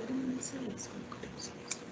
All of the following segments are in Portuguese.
todo mundo feliz com o processo.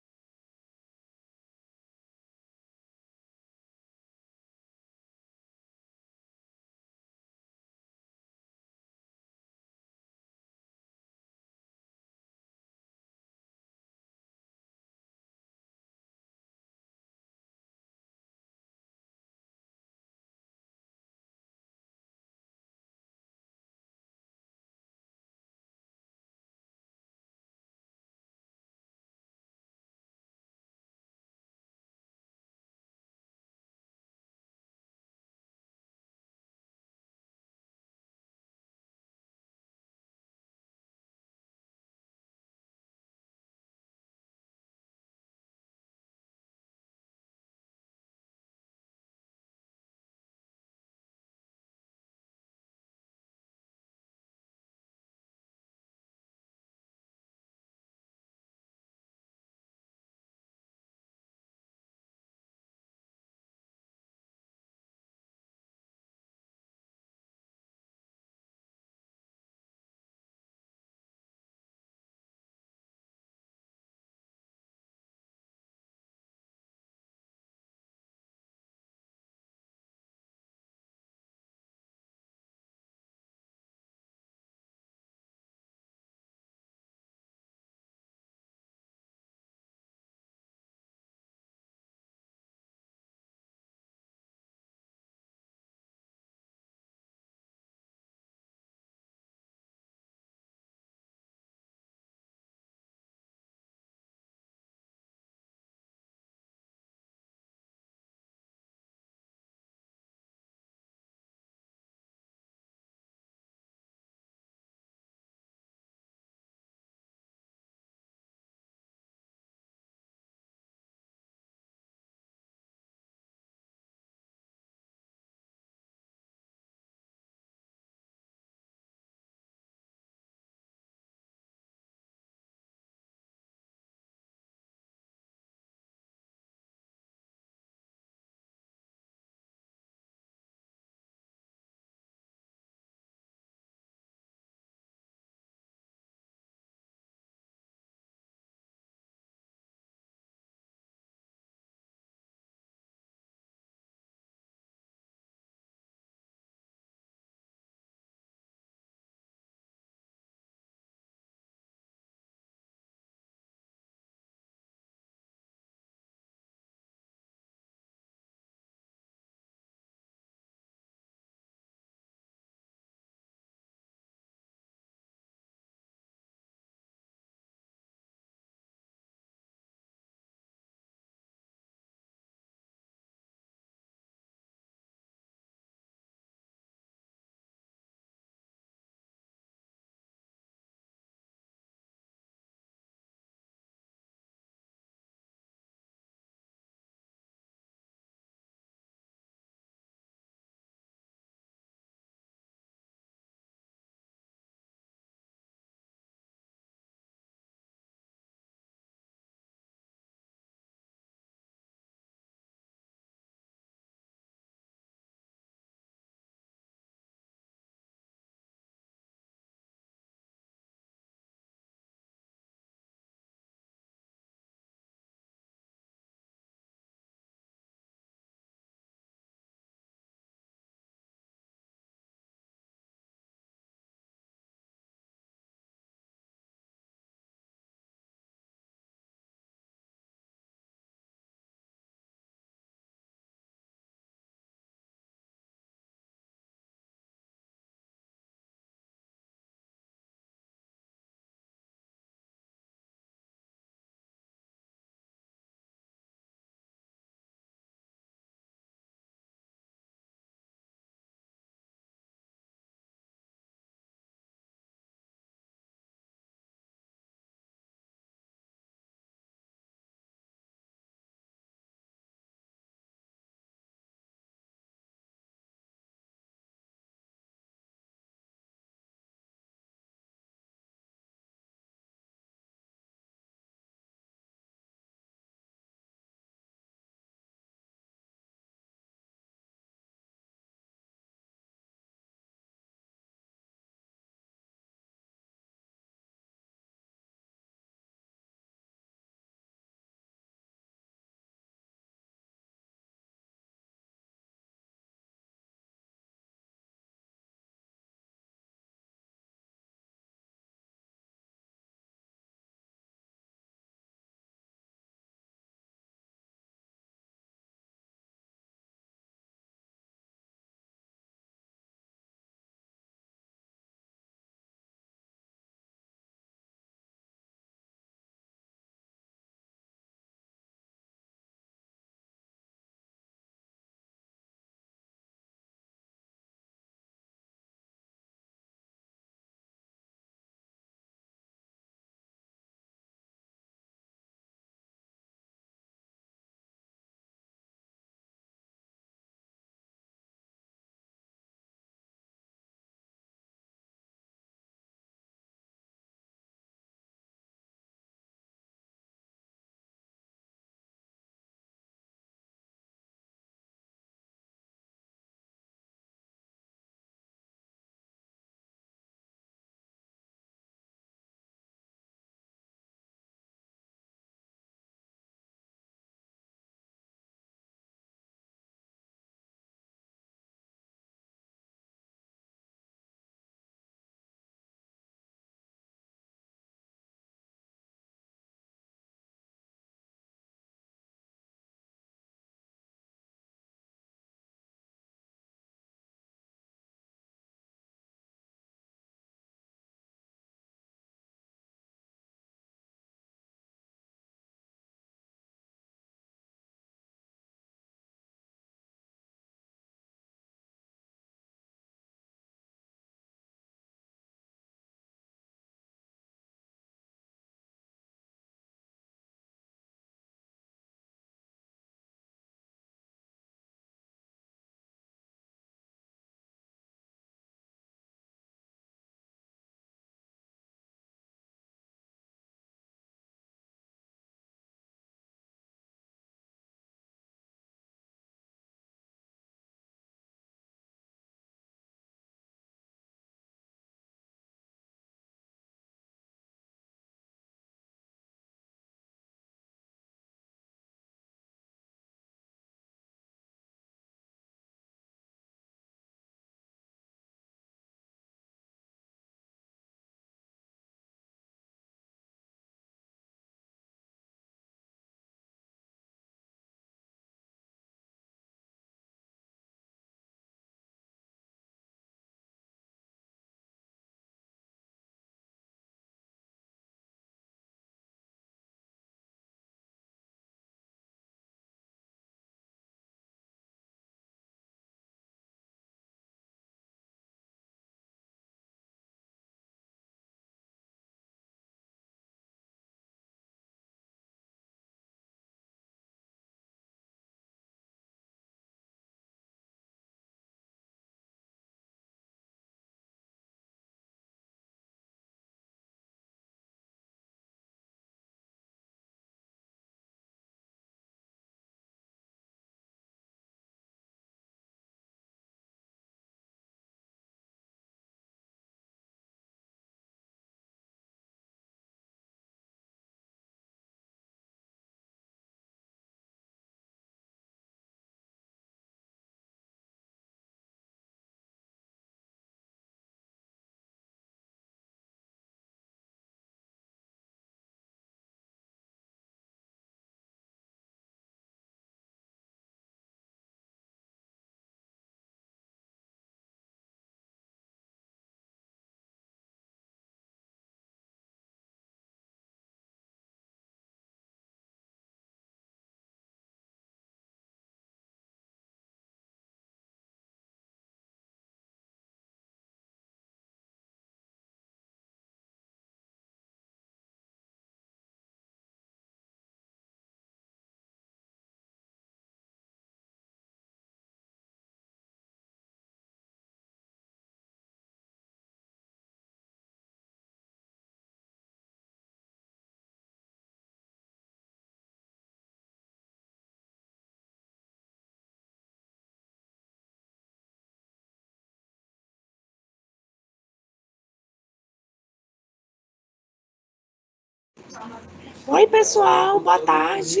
Oi, pessoal, boa tarde.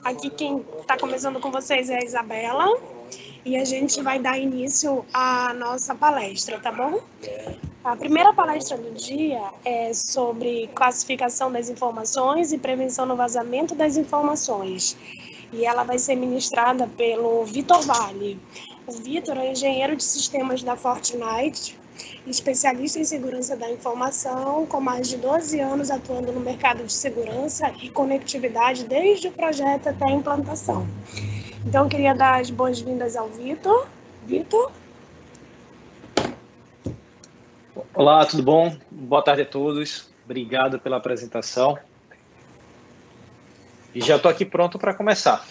Aqui quem está começando com vocês é a Isabela e a gente vai dar início à nossa palestra, tá bom? A primeira palestra do dia é sobre classificação das informações e prevenção no vazamento das informações. E ela vai ser ministrada pelo Vitor Vale. O Vitor é engenheiro de sistemas da Fortnite, especialista em segurança da informação, com mais de 12 anos atuando no mercado de segurança e conectividade desde o projeto até a implantação. Então, eu queria dar as boas-vindas ao Vitor. Vitor? Olá, tudo bom? Boa tarde a todos. Obrigado pela apresentação. E já estou aqui pronto para começar.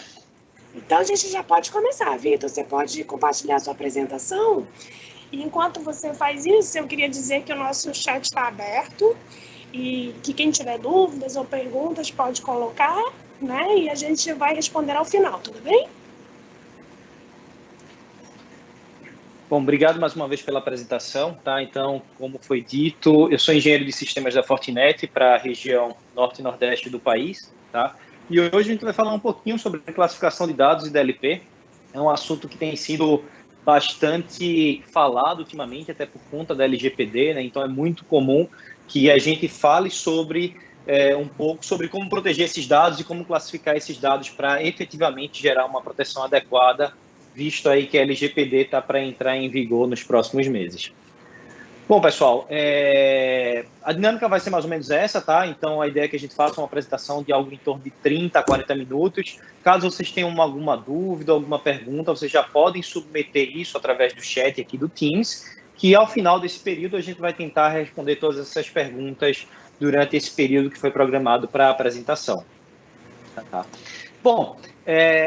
Então, a gente já pode começar, Vitor. Você pode compartilhar a sua apresentação? E enquanto você faz isso, eu queria dizer que o nosso chat está aberto e que quem tiver dúvidas ou perguntas pode colocar, né? E a gente vai responder ao final, tudo bem? Bom, obrigado mais uma vez pela apresentação, tá? Então, como foi dito, eu sou engenheiro de sistemas da Fortinet para a região norte e nordeste do país, tá? E hoje a gente vai falar um pouquinho sobre classificação de dados e DLP. É um assunto que tem sido bastante falado ultimamente, até por conta da LGPD, né? Então é muito comum que a gente fale sobre um pouco sobre como proteger esses dados e como classificar esses dados para efetivamente gerar uma proteção adequada, visto aí que a LGPD está para entrar em vigor nos próximos meses. Bom, pessoal, a dinâmica vai ser mais ou menos essa, tá? Então, a ideia é que a gente faça uma apresentação de algo em torno de 30 a 40 minutos. Caso vocês tenham alguma dúvida, alguma pergunta, vocês já podem submeter isso através do chat aqui do Teams, que ao final desse período a gente vai tentar responder todas essas perguntas durante esse período que foi programado para a apresentação. Tá? Bom,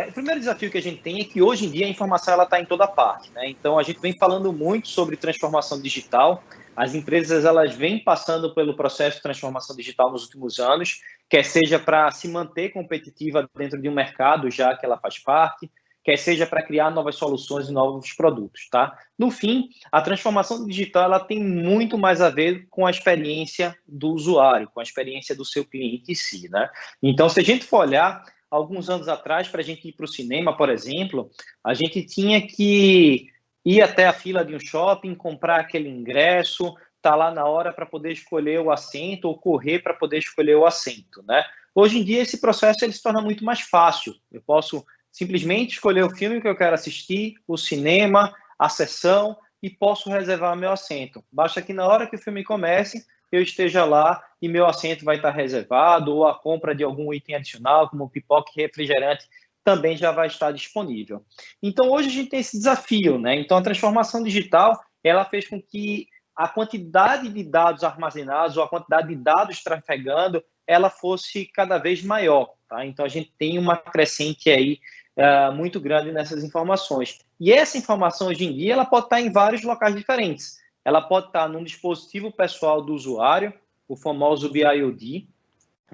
o primeiro desafio que a gente tem é que hoje em dia a informação está em toda parte, né? Então a gente vem falando muito sobre transformação digital. As empresas elas vêm passando pelo processo de transformação digital nos últimos anos, quer seja para se manter competitiva dentro de um mercado já que ela faz parte, quer seja para criar novas soluções e novos produtos, tá? No fim, a transformação digital ela tem muito mais a ver com a experiência do usuário, com a experiência do seu cliente em si, né? Então, se a gente for olhar alguns anos atrás, para a gente ir para o cinema, por exemplo, a gente tinha que ir até a fila de um shopping, comprar aquele ingresso, estar lá na hora para poder escolher o assento ou correr para poder escolher o assento, né? Hoje em dia, esse processo ele se torna muito mais fácil. Eu posso simplesmente escolher o filme que eu quero assistir, o cinema, a sessão e posso reservar meu assento. Basta que na hora que o filme comece, eu esteja lá e meu assento vai estar reservado, ou a compra de algum item adicional, como pipoca e refrigerante, também já vai estar disponível. Então, hoje a gente tem esse desafio, né? Então, a transformação digital, ela fez com que a quantidade de dados armazenados ou a quantidade de dados trafegando, ela fosse cada vez maior, tá? Então, a gente tem uma crescente aí muito grande nessas informações. E essa informação, hoje em dia, ela pode estar em vários locais diferentes. Ela pode estar num dispositivo pessoal do usuário, o famoso BIOD.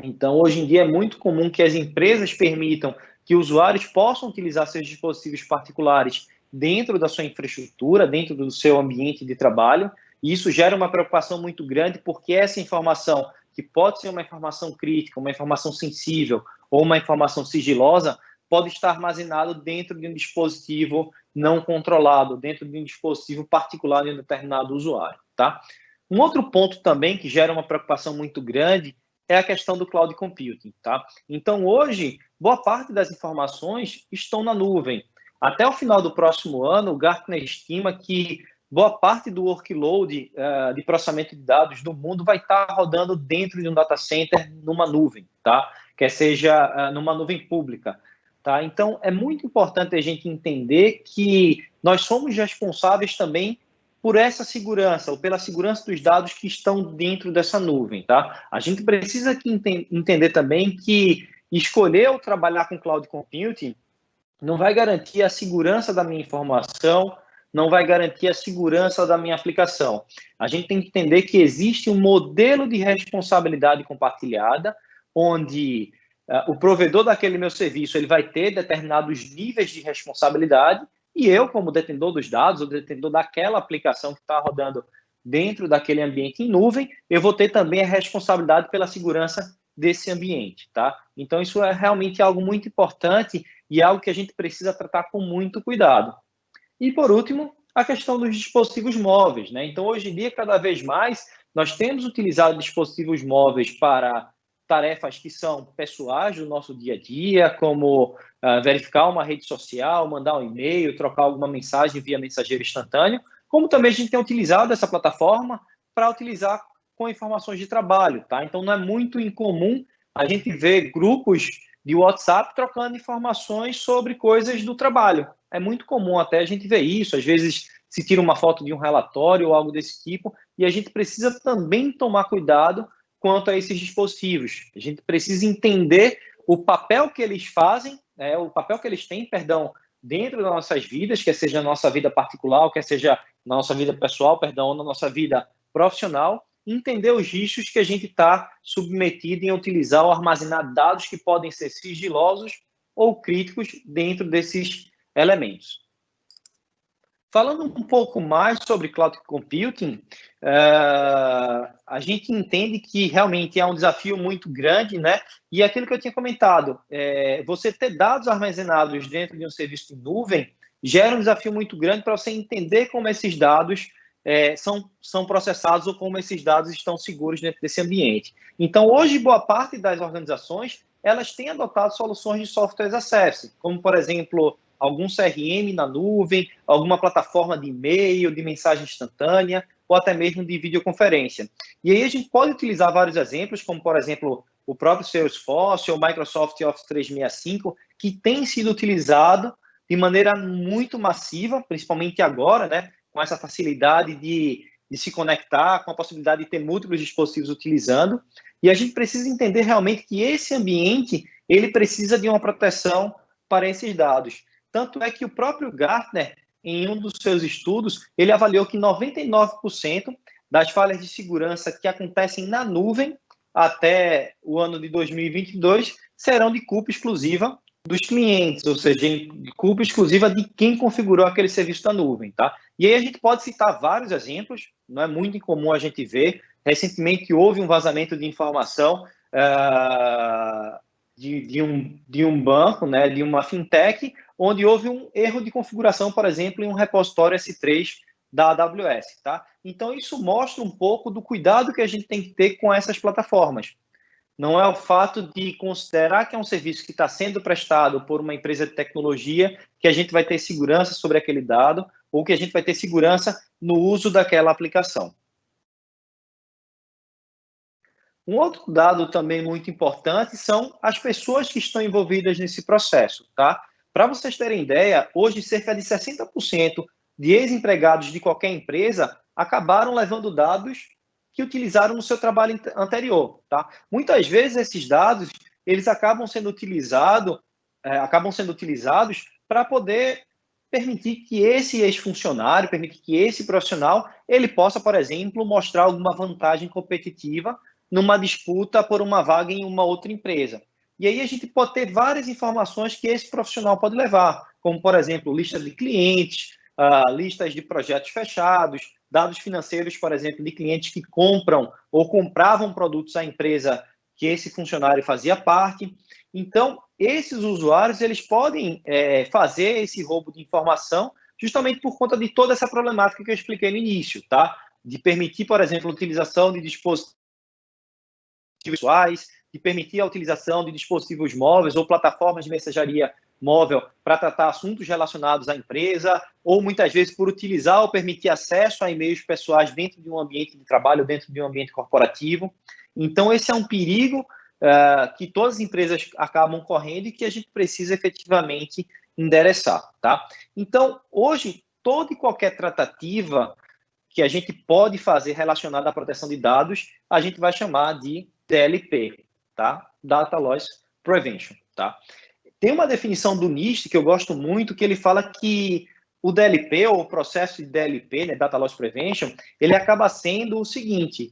Então, hoje em dia, é muito comum que as empresas permitam que usuários possam utilizar seus dispositivos particulares dentro da sua infraestrutura, dentro do seu ambiente de trabalho. E isso gera uma preocupação muito grande, porque essa informação, que pode ser uma informação crítica, uma informação sensível ou uma informação sigilosa, pode estar armazenado dentro de um dispositivo não controlado, dentro de um dispositivo particular de um determinado usuário, tá? Um outro ponto também que gera uma preocupação muito grande é a questão do cloud computing, tá? Então, hoje, boa parte das informações estão na nuvem. Até o final do próximo ano, o Gartner estima que boa parte do workload de processamento de dados do mundo vai estar rodando dentro de um data center numa nuvem, tá? Quer seja numa nuvem pública. Tá? Então, é muito importante a gente entender que nós somos responsáveis também por essa segurança, ou pela segurança dos dados que estão dentro dessa nuvem. Tá? A gente precisa entender também que escolher ou trabalhar com cloud computing não vai garantir a segurança da minha informação, não vai garantir a segurança da minha aplicação. A gente tem que entender que existe um modelo de responsabilidade compartilhada, onde o provedor daquele meu serviço ele vai ter determinados níveis de responsabilidade e eu, como detentor dos dados, ou detentor daquela aplicação que está rodando dentro daquele ambiente em nuvem, eu vou ter também a responsabilidade pela segurança desse ambiente, tá? Então, isso é realmente algo muito importante e algo que a gente precisa tratar com muito cuidado. E, por último, a questão dos dispositivos móveis, né? Então, hoje em dia, cada vez mais, nós temos utilizado dispositivos móveis para tarefas que são pessoais do nosso dia a dia, como verificar uma rede social, mandar um e-mail, trocar alguma mensagem via mensageiro instantâneo, como também a gente tem utilizado essa plataforma para utilizar com informações de trabalho, tá? Então, não é muito incomum a gente ver grupos de WhatsApp trocando informações sobre coisas do trabalho. É muito comum até a gente ver isso, às vezes se tira uma foto de um relatório ou algo desse tipo, e a gente precisa também tomar cuidado quanto a esses dispositivos. A gente precisa entender o papel que eles fazem, o papel que eles têm, dentro das nossas vidas, quer seja na nossa vida particular, quer seja na nossa vida pessoal, na nossa vida profissional, entender os riscos que a gente está submetido em utilizar ou armazenar dados que podem ser sigilosos ou críticos dentro desses elementos. Falando um pouco mais sobre cloud computing, a gente entende que realmente é um desafio muito grande, né? E aquilo que eu tinha comentado, você ter dados armazenados dentro de um serviço de nuvem gera um desafio muito grande para você entender como esses dados são processados ou como esses dados estão seguros dentro desse ambiente. Então, hoje, boa parte das organizações, elas têm adotado soluções de software as a service, como, por exemplo, algum CRM na nuvem, alguma plataforma de e-mail, de mensagem instantânea, ou até mesmo de videoconferência. E aí a gente pode utilizar vários exemplos, como, por exemplo, o próprio Salesforce ou o Microsoft Office 365, que tem sido utilizado de maneira muito massiva, principalmente agora, né, com essa facilidade de se conectar, com a possibilidade de ter múltiplos dispositivos utilizando. E a gente precisa entender realmente que esse ambiente ele precisa de uma proteção para esses dados. Tanto é que o próprio Gartner, em um dos seus estudos, ele avaliou que 99% das falhas de segurança que acontecem na nuvem até o ano de 2022 serão de culpa exclusiva dos clientes, ou seja, de culpa exclusiva de quem configurou aquele serviço da nuvem, tá? E aí a gente pode citar vários exemplos, não é muito incomum a gente ver. Recentemente houve um vazamento de informação de um banco, né, de uma fintech, onde houve um erro de configuração, por exemplo, em um repositório S3 da AWS, tá? Então, isso mostra um pouco do cuidado que a gente tem que ter com essas plataformas. Não é o fato de considerar que é um serviço que está sendo prestado por uma empresa de tecnologia que a gente vai ter segurança sobre aquele dado ou que a gente vai ter segurança no uso daquela aplicação. Um outro dado também muito importante são as pessoas que estão envolvidas nesse processo, tá? Para vocês terem ideia, hoje cerca de 60% de ex-empregados de qualquer empresa acabaram levando dados que utilizaram no seu trabalho anterior, tá? Muitas vezes esses dados, eles acabam sendo utilizados para poder permitir que esse ex-funcionário, permitir que esse profissional, ele possa, por exemplo, mostrar alguma vantagem competitiva numa disputa por uma vaga em uma outra empresa. E aí a gente pode ter várias informações que esse profissional pode levar, como, por exemplo, listas de clientes, listas de projetos fechados, dados financeiros, por exemplo, de clientes que compram ou compravam produtos à empresa que esse funcionário fazia parte. Então, esses usuários, eles podem fazer esse roubo de informação justamente por conta de toda essa problemática que eu expliquei no início, tá? De permitir, por exemplo, a utilização de dispositivos visuais, de permitir a utilização de dispositivos móveis ou plataformas de mensageria móvel para tratar assuntos relacionados à empresa, ou muitas vezes por utilizar ou permitir acesso a e-mails pessoais dentro de um ambiente de trabalho, dentro de um ambiente corporativo. Então, esse é um perigo que todas as empresas acabam correndo e que a gente precisa efetivamente endereçar, tá? Então, hoje, toda e qualquer tratativa que a gente pode fazer relacionada à proteção de dados, a gente vai chamar de DLP, tá? Data Loss Prevention, tá? Tem uma definição do NIST que eu gosto muito, que ele fala que o DLP, ou o processo de DLP, né, Data Loss Prevention, ele acaba sendo o seguinte,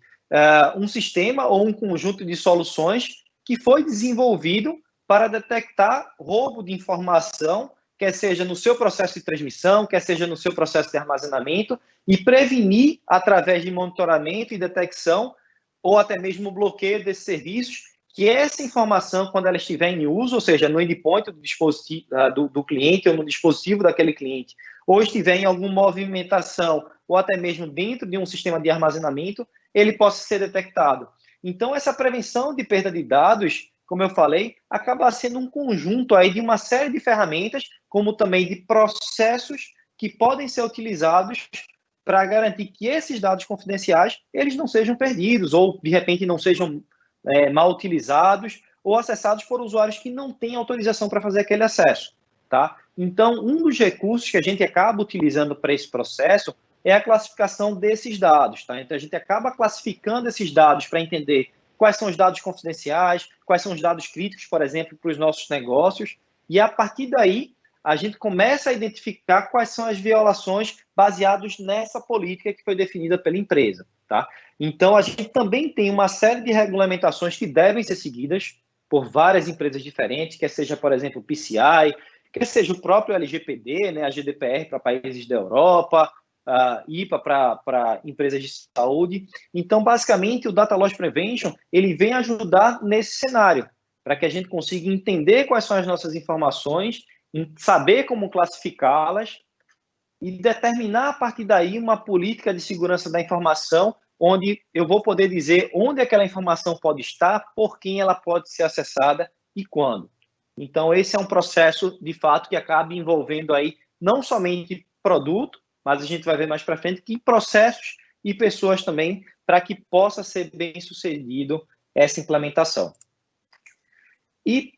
um sistema ou um conjunto de soluções que foi desenvolvido para detectar roubo de informação, quer seja no seu processo de transmissão, quer seja no seu processo de armazenamento, e prevenir, através de monitoramento e detecção, ou até mesmo bloqueio desses serviços, que essa informação, quando ela estiver em uso, ou seja, no endpoint do dispositivo do cliente ou no dispositivo daquele cliente, ou estiver em alguma movimentação, ou até mesmo dentro de um sistema de armazenamento, ele possa ser detectado. Então, essa prevenção de perda de dados, como eu falei, acaba sendo um conjunto aí de uma série de ferramentas, como também de processos que podem ser utilizados para garantir que esses dados confidenciais eles não sejam perdidos ou, de repente, não sejam mal utilizados ou acessados por usuários que não têm autorização para fazer aquele acesso. Tá? Então, um dos recursos que a gente acaba utilizando para esse processo é a classificação desses dados. Tá? Então, a gente acaba classificando esses dados para entender quais são os dados confidenciais, quais são os dados críticos, por exemplo, para os nossos negócios, e a partir daí a gente começa a identificar quais são as violações baseadas nessa política que foi definida pela empresa. Tá? Então, a gente também tem uma série de regulamentações que devem ser seguidas por várias empresas diferentes, quer seja, por exemplo, o PCI, quer seja o próprio LGPD, né, a GDPR para países da Europa, a IPA para empresas de saúde. Então, basicamente, o Data Loss Prevention ele vem ajudar nesse cenário, para que a gente consiga entender quais são as nossas informações, saber como classificá-las e determinar a partir daí uma política de segurança da informação, onde eu vou poder dizer onde aquela informação pode estar, por quem ela pode ser acessada e quando. Então, esse é um processo, de fato, que acaba envolvendo aí não somente produto, mas a gente vai ver mais para frente que processos e pessoas também, para que possa ser bem sucedido essa implementação. E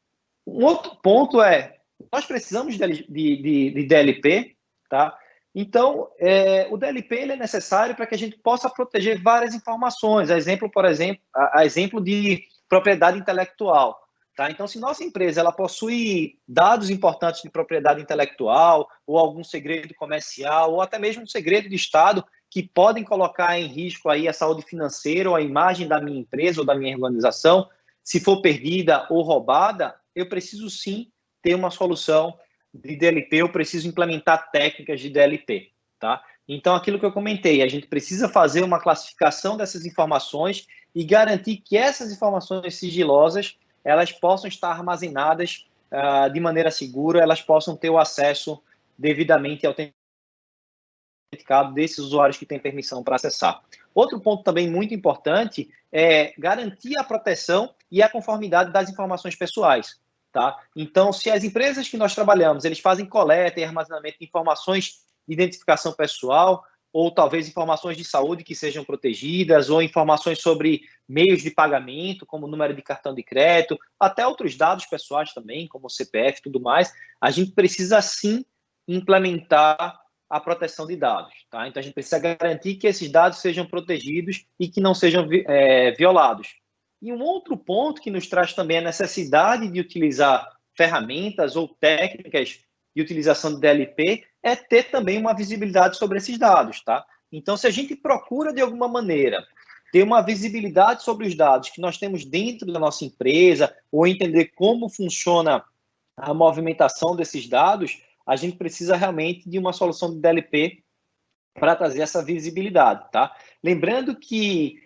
um outro ponto é, nós precisamos de DLP, tá? Então, o DLP ele é necessário para que a gente possa proteger várias informações, a exemplo de propriedade intelectual. Tá? Então, se nossa empresa ela possui dados importantes de propriedade intelectual, ou algum segredo comercial, ou até mesmo um segredo de Estado, que podem colocar em risco aí a saúde financeira ou a imagem da minha empresa ou da minha organização, se for perdida ou roubada, eu preciso sim ter uma solução de DLP, eu preciso implementar técnicas de DLP. Tá? Então, aquilo que eu comentei, a gente precisa fazer uma classificação dessas informações e garantir que essas informações sigilosas elas possam estar armazenadas de maneira segura, elas possam ter o acesso devidamente autenticado desses usuários que têm permissão para acessar. Outro ponto também muito importante é garantir a proteção e a conformidade das informações pessoais. Tá? Então, se as empresas que nós trabalhamos, eles fazem coleta e armazenamento de informações de identificação pessoal, ou talvez informações de saúde que sejam protegidas, ou informações sobre meios de pagamento, como número de cartão de crédito, até outros dados pessoais também, como o CPF e tudo mais, a gente precisa sim implementar a proteção de dados. Tá? Então, a gente precisa garantir que esses dados sejam protegidos e que não sejam violados. E um outro ponto que nos traz também a necessidade de utilizar ferramentas ou técnicas de utilização de DLP é ter também uma visibilidade sobre esses dados. Tá? Então, se a gente procura, de alguma maneira, ter uma visibilidade sobre os dados que nós temos dentro da nossa empresa ou entender como funciona a movimentação desses dados, a gente precisa realmente de uma solução de DLP para trazer essa visibilidade. Tá? Lembrando que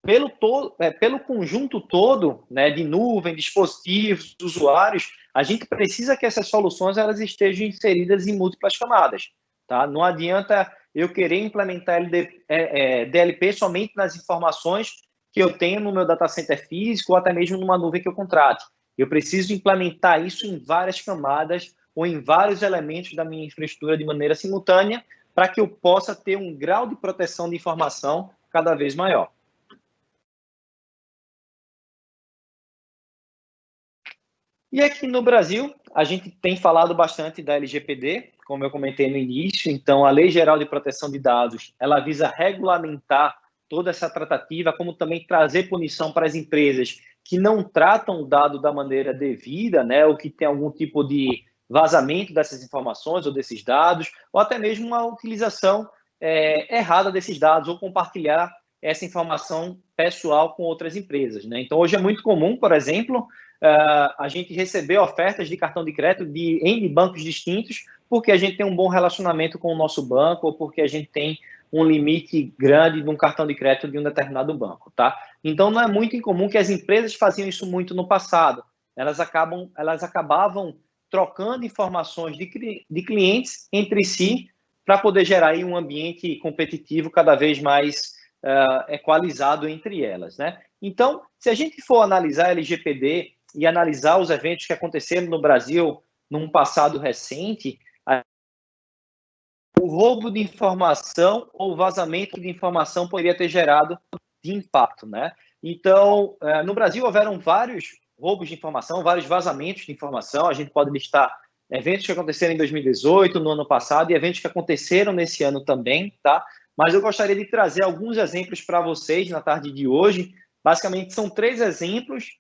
pelo conjunto todo, né, de nuvem, dispositivos, usuários, a gente precisa que essas soluções elas estejam inseridas em múltiplas camadas. Tá? Não adianta eu querer implementar DLP somente nas informações que eu tenho no meu data center físico ou até mesmo numa nuvem que eu contrate. Eu preciso implementar isso em várias camadas ou em vários elementos da minha infraestrutura de maneira simultânea para que eu possa ter um grau de proteção de informação cada vez maior. E aqui no Brasil, a gente tem falado bastante da LGPD, como eu comentei no início. Então, a Lei Geral de Proteção de Dados, ela visa regulamentar toda essa tratativa, como também trazer punição para as empresas que não tratam o dado da maneira devida, né, ou que tem algum tipo de vazamento dessas informações ou desses dados, ou até mesmo uma utilização errada desses dados, ou compartilhar essa informação pessoal com outras empresas. Né? Então, hoje é muito comum, por exemplo, a gente receber ofertas de cartão de crédito de N bancos distintos, porque a gente tem um bom relacionamento com o nosso banco ou porque a gente tem um limite grande de um cartão de crédito de um determinado banco. Tá? Então, não é muito incomum que as empresas faziam isso muito no passado. Elas acabavam trocando informações de clientes entre si para poder gerar aí um ambiente competitivo cada vez mais equalizado entre elas, né? Então, se a gente for analisar a LGPD e analisar os eventos que aconteceram no Brasil num passado recente, o roubo de informação ou vazamento de informação poderia ter gerado de impacto, né? Então, no Brasil houveram vários roubos de informação, vários vazamentos de informação. A gente pode listar eventos que aconteceram em 2018, no ano passado, e eventos que aconteceram nesse ano também, tá? Mas eu gostaria de trazer alguns exemplos para vocês na tarde de hoje. Basicamente, são 3 exemplos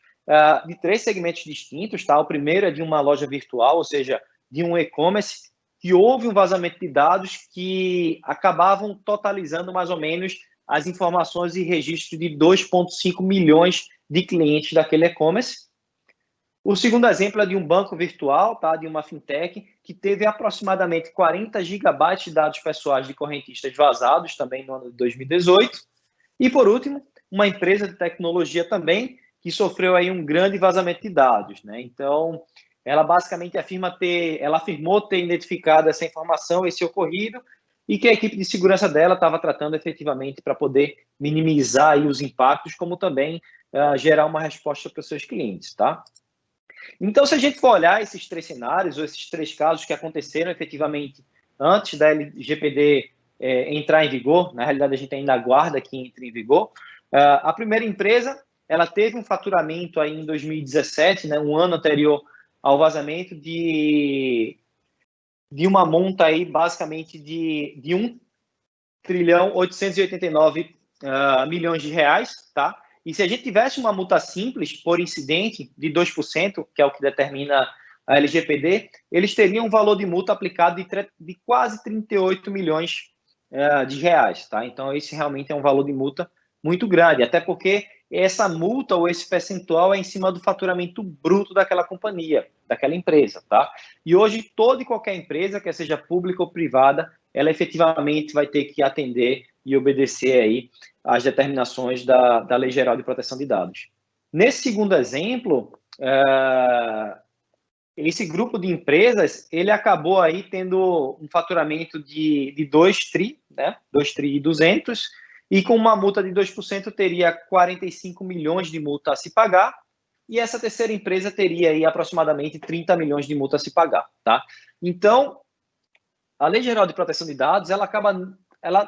de 3 segmentos distintos, tá? O primeiro é de uma loja virtual, ou seja, de um e-commerce, que houve um vazamento de dados que acabavam totalizando mais ou menos as informações e registro de 2,5 milhões de clientes daquele e-commerce. O segundo exemplo é de um banco virtual, tá? De uma fintech, que teve aproximadamente 40 gigabytes de dados pessoais de correntistas vazados também no ano de 2018. E, por último, uma empresa de tecnologia também, que sofreu aí um grande vazamento de dados, né? Então, ela basicamente afirmou ter identificado essa informação, esse ocorrido, e que a equipe de segurança dela estava tratando efetivamente para poder minimizar aí os impactos, como também gerar uma resposta para os seus clientes, tá? Então, se a gente for olhar esses 3 cenários, ou esses 3 casos que aconteceram efetivamente antes da LGPD entrar em vigor, na realidade a gente ainda aguarda que entre em vigor, a primeira empresa, ela teve um faturamento aí em 2017, né, um ano anterior ao vazamento, de uma monta aí basicamente de 1,889 milhões de reais, tá? E se a gente tivesse uma multa simples por incidente de 2%, que é o que determina a LGPD, eles teriam um valor de multa aplicado de quase 38 milhões de reais, tá? Então, esse realmente é um valor de multa muito grande, até porque essa multa ou esse percentual é em cima do faturamento bruto daquela companhia, daquela empresa, tá? E hoje, toda e qualquer empresa, quer seja pública ou privada, ela efetivamente vai ter que atender e obedecer aí às determinações da Lei Geral de Proteção de Dados. Nesse segundo exemplo, esse grupo de empresas, ele acabou aí tendo um faturamento de 2 tri, né? 2 tri e 200, e com uma multa de 2% teria 45 milhões de multa a se pagar, e essa terceira empresa teria aí aproximadamente 30 milhões de multa a se pagar, tá? Então, a Lei Geral de Proteção de Dados, ela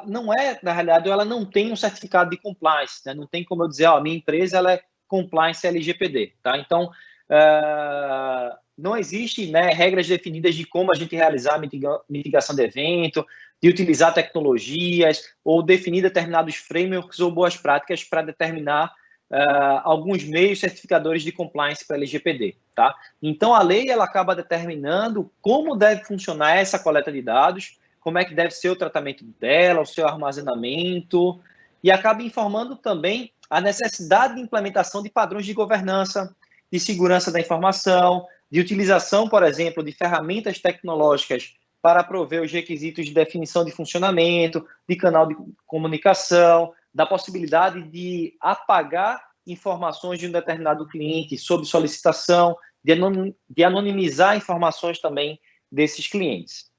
não é, na realidade, ela não tem um certificado de compliance, né? Não tem como eu dizer, ó, minha empresa ela é compliance LGPD, tá? Então, não existe, né, regras definidas de como a gente realizar mitigação de evento, de utilizar tecnologias, ou definir determinados frameworks ou boas práticas para determinar alguns meios certificadores de compliance para LGPD, tá? Então, a lei ela acaba determinando como deve funcionar essa coleta de dados, como é que deve ser o tratamento dela, o seu armazenamento, e acaba informando também a necessidade de implementação de padrões de governança, de segurança da informação, de utilização, por exemplo, de ferramentas tecnológicas para prover os requisitos de definição de funcionamento, de canal de comunicação, da possibilidade de apagar informações de um determinado cliente sob solicitação, de anonimizar informações também desses clientes.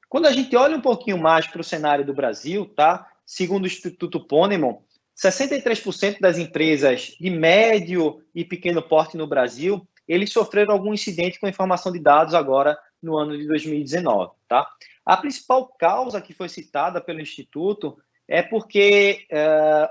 Quando a gente olha um pouquinho mais para o cenário do Brasil, tá? Segundo o Instituto Ponemon, 63% das empresas de médio e pequeno porte no Brasil, eles sofreram algum incidente com informação de dados agora no ano de 2019, tá? A principal causa que foi citada pelo Instituto é porque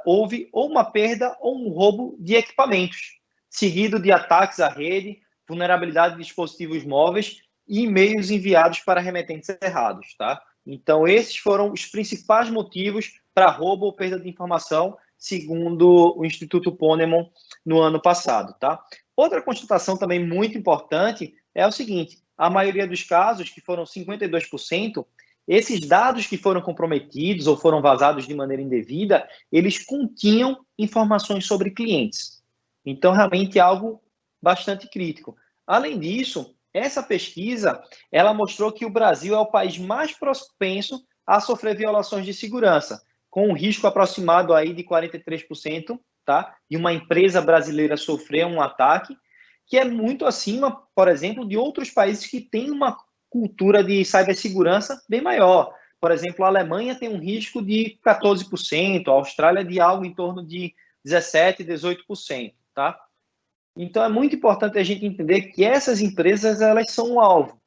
houve ou uma perda ou um roubo de equipamentos, seguido de ataques à rede, vulnerabilidade de dispositivos móveis e e-mails enviados para remetentes errados, tá? Então, esses foram os principais motivos para roubo ou perda de informação, segundo o Instituto Ponemon no ano passado, tá? Outra constatação também muito importante é o seguinte: a maioria dos casos, que foram 52%, esses dados que foram comprometidos ou foram vazados de maneira indevida, eles continham informações sobre clientes. Então, realmente é algo bastante crítico. Além disso, essa pesquisa, ela mostrou que o Brasil é o país mais propenso a sofrer violações de segurança, com um risco aproximado aí de 43%, tá? E uma empresa brasileira sofrer um ataque, que é muito acima, por exemplo, de outros países que têm uma cultura de cibersegurança bem maior. Por exemplo, a Alemanha tem um risco de 14%, a Austrália de algo em torno de 17%, 18%, tá? Então, é muito importante a gente entender que essas empresas, elas são um alvo,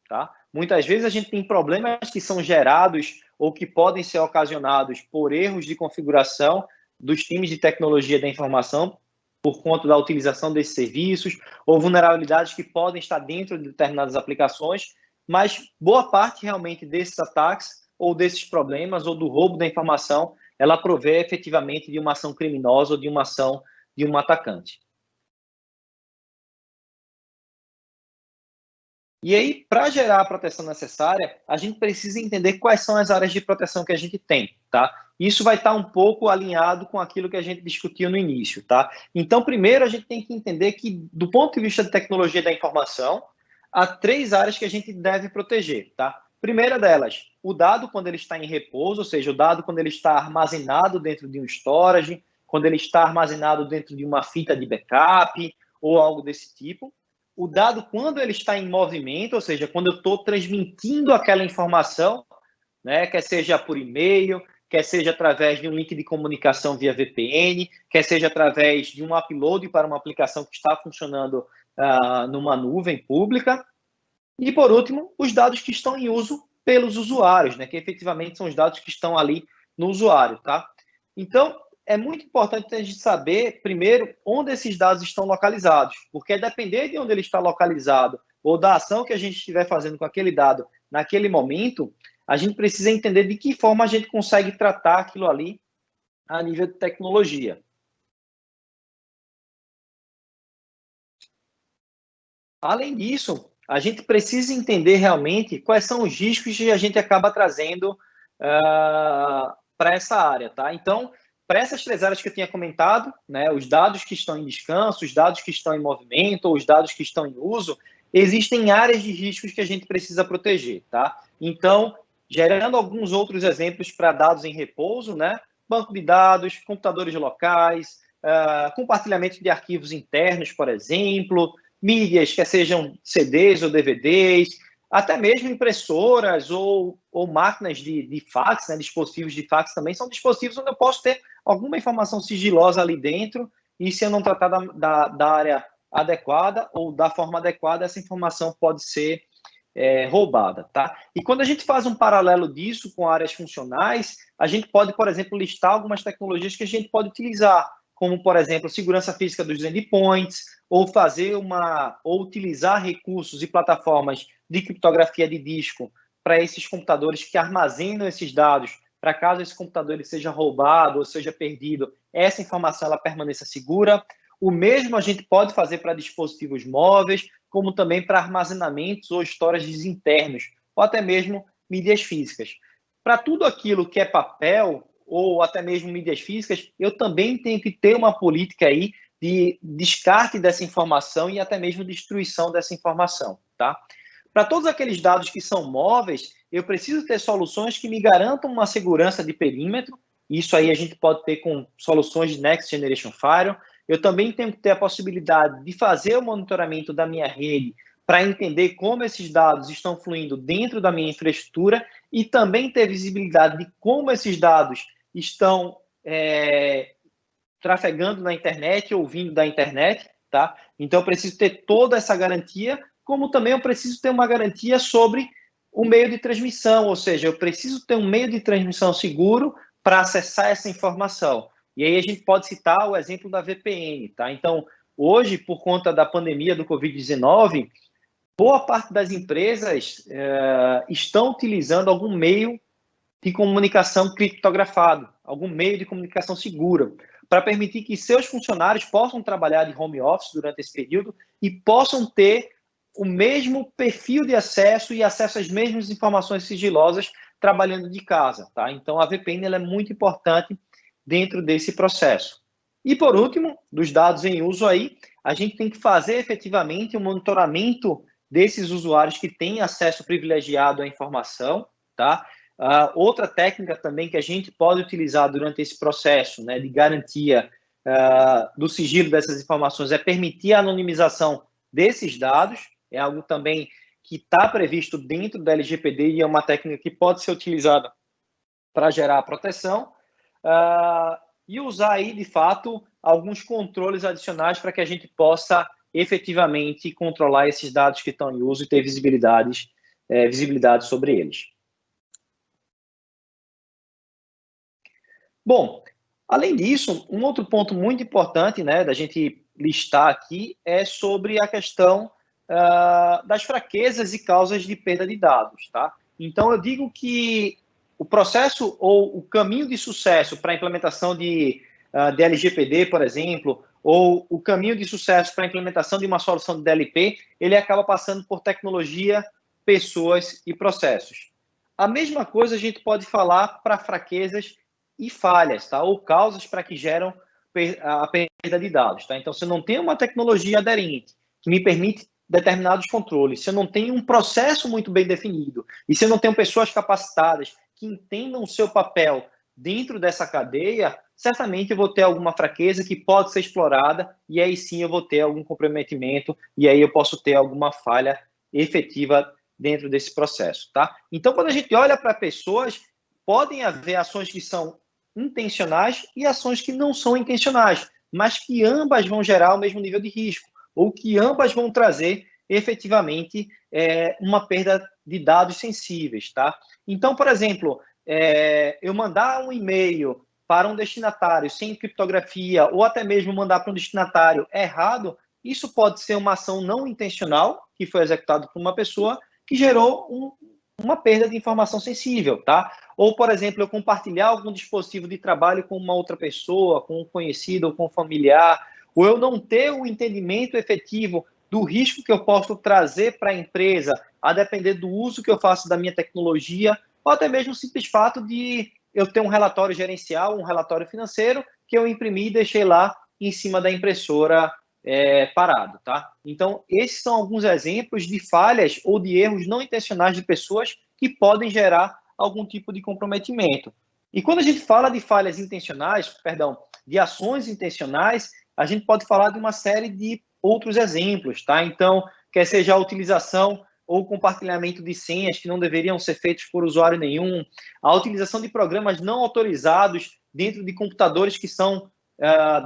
tá? Muitas vezes a gente tem problemas que são gerados ou que podem ser ocasionados por erros de configuração dos times de tecnologia da informação por conta da utilização desses serviços ou vulnerabilidades que podem estar dentro de determinadas aplicações, mas boa parte realmente desses ataques ou desses problemas ou do roubo da informação, ela provém efetivamente de uma ação criminosa ou de uma ação de um atacante. E aí, para gerar a proteção necessária, a gente precisa entender quais são as áreas de proteção que a gente tem, tá? Isso vai estar um pouco alinhado com aquilo que a gente discutiu no início, tá? Então, primeiro, a gente tem que entender que, do ponto de vista de tecnologia da informação, há 3 áreas que a gente deve proteger, tá? Primeira delas, o dado quando ele está em repouso, ou seja, o dado quando ele está armazenado dentro de um storage, quando ele está armazenado dentro de uma fita de backup ou algo desse tipo. O dado quando ele está em movimento, ou seja, quando eu estou transmitindo aquela informação, né, quer seja por e-mail, quer seja através de um link de comunicação via VPN, quer seja através de um upload para uma aplicação que está funcionando numa nuvem pública. E, por último, os dados que estão em uso pelos usuários, né, que efetivamente são os dados que estão ali no usuário, tá? Então, é muito importante a gente saber, primeiro, onde esses dados estão localizados, porque depender de onde ele está localizado ou da ação que a gente estiver fazendo com aquele dado naquele momento, a gente precisa entender de que forma a gente consegue tratar aquilo ali a nível de tecnologia. Além disso, a gente precisa entender realmente quais são os riscos que a gente acaba trazendo para essa área, tá? Então, para essas 3 áreas que eu tinha comentado, né, os dados que estão em descanso, os dados que estão em movimento, ou os dados que estão em uso, existem áreas de riscos que a gente precisa proteger, tá? Então, gerando alguns outros exemplos para dados em repouso, né? Banco de dados, computadores locais, compartilhamento de arquivos internos, por exemplo, mídias, quer sejam CDs ou DVDs, até mesmo impressoras ou máquinas de fax, né, dispositivos de fax também, são dispositivos onde eu posso ter alguma informação sigilosa ali dentro e se eu não tratar da área adequada ou da forma adequada, essa informação pode ser roubada, tá? E quando a gente faz um paralelo disso com áreas funcionais, a gente pode, por exemplo, listar algumas tecnologias que a gente pode utilizar, como, por exemplo, segurança física dos endpoints, ou utilizar recursos e plataformas de criptografia de disco para esses computadores que armazenam esses dados, para caso esse computador ele seja roubado ou seja perdido, essa informação ela permaneça segura. O mesmo a gente pode fazer para dispositivos móveis, como também para armazenamentos ou storages internos, ou até mesmo mídias físicas. Para tudo aquilo que é papel, ou até mesmo mídias físicas, eu também tenho que ter uma política aí de descarte dessa informação e até mesmo destruição dessa informação, tá? Para todos aqueles dados que são móveis, eu preciso ter soluções que me garantam uma segurança de perímetro. Isso aí a gente pode ter com soluções de Next Generation Firewall. Eu também tenho que ter a possibilidade de fazer o monitoramento da minha rede para entender como esses dados estão fluindo dentro da minha infraestrutura e também ter visibilidade de como esses dados estão trafegando na internet ou vindo da internet, tá? Então, eu preciso ter toda essa garantia, como também eu preciso ter uma garantia sobre o meio de transmissão, ou seja, eu preciso ter um meio de transmissão seguro para acessar essa informação. E aí a gente pode citar o exemplo da VPN, tá? Então, hoje, por conta da pandemia do Covid-19, boa parte das empresas estão utilizando algum meio de comunicação criptografado, algum meio de comunicação segura, para permitir que seus funcionários possam trabalhar de home office durante esse período e possam ter o mesmo perfil de acesso e acesso às mesmas informações sigilosas trabalhando de casa, tá? Então, a VPN ela é muito importante dentro desse processo. E, por último, dos dados em uso aí, a gente tem que fazer efetivamente um monitoramento desses usuários que têm acesso privilegiado à informação, tá? Outra técnica também que a gente pode utilizar durante esse processo, né, de garantia do sigilo dessas informações é permitir a anonimização desses dados. É algo também que está previsto dentro da LGPD e é uma técnica que pode ser utilizada para gerar proteção e usar aí, de fato, alguns controles adicionais para que a gente possa efetivamente controlar esses dados que estão em uso e ter visibilidade sobre eles. Bom, além disso, um outro ponto muito importante, né, da gente listar aqui é sobre a questão das fraquezas e causas de perda de dados, tá? Então, eu digo que o processo ou o caminho de sucesso para a implementação de LGPD, por exemplo, ou o caminho de sucesso para a implementação de uma solução de DLP, ele acaba passando por tecnologia, pessoas e processos. A mesma coisa a gente pode falar para fraquezas e falhas, tá? Ou causas para que geram a perda de dados, tá? Então, se eu não tenho uma tecnologia aderente que me permite determinados controles, se eu não tenho um processo muito bem definido e se eu não tenho pessoas capacitadas que entendam o seu papel dentro dessa cadeia, certamente eu vou ter alguma fraqueza que pode ser explorada e aí sim eu vou ter algum comprometimento e aí eu posso ter alguma falha efetiva dentro desse processo, tá? Então, quando a gente olha para pessoas, podem haver ações que são intencionais e ações que não são intencionais, mas que ambas vão gerar o mesmo nível de risco, ou que ambas vão trazer efetivamente uma perda de dados sensíveis, tá? Então, por exemplo, eu mandar um e-mail para um destinatário sem criptografia, ou até mesmo mandar para um destinatário errado, isso pode ser uma ação não intencional, que foi executada por uma pessoa, que gerou uma perda de informação sensível, tá? Ou, por exemplo, eu compartilhar algum dispositivo de trabalho com uma outra pessoa, com um conhecido ou com um familiar, ou eu não ter o entendimento efetivo do risco que eu posso trazer para a empresa, a depender do uso que eu faço da minha tecnologia, ou até mesmo o simples fato de eu ter um relatório gerencial, um relatório financeiro, que eu imprimi e deixei lá em cima da impressora parado, tá? Então, esses são alguns exemplos de falhas ou de erros não intencionais de pessoas que podem gerar algum tipo de comprometimento. E quando a gente fala de falhas intencionais, de ações intencionais, a gente pode falar de uma série de outros exemplos, tá? Então, quer seja a utilização ou compartilhamento de senhas que não deveriam ser feitos por usuário nenhum, a utilização de programas não autorizados dentro de computadores que são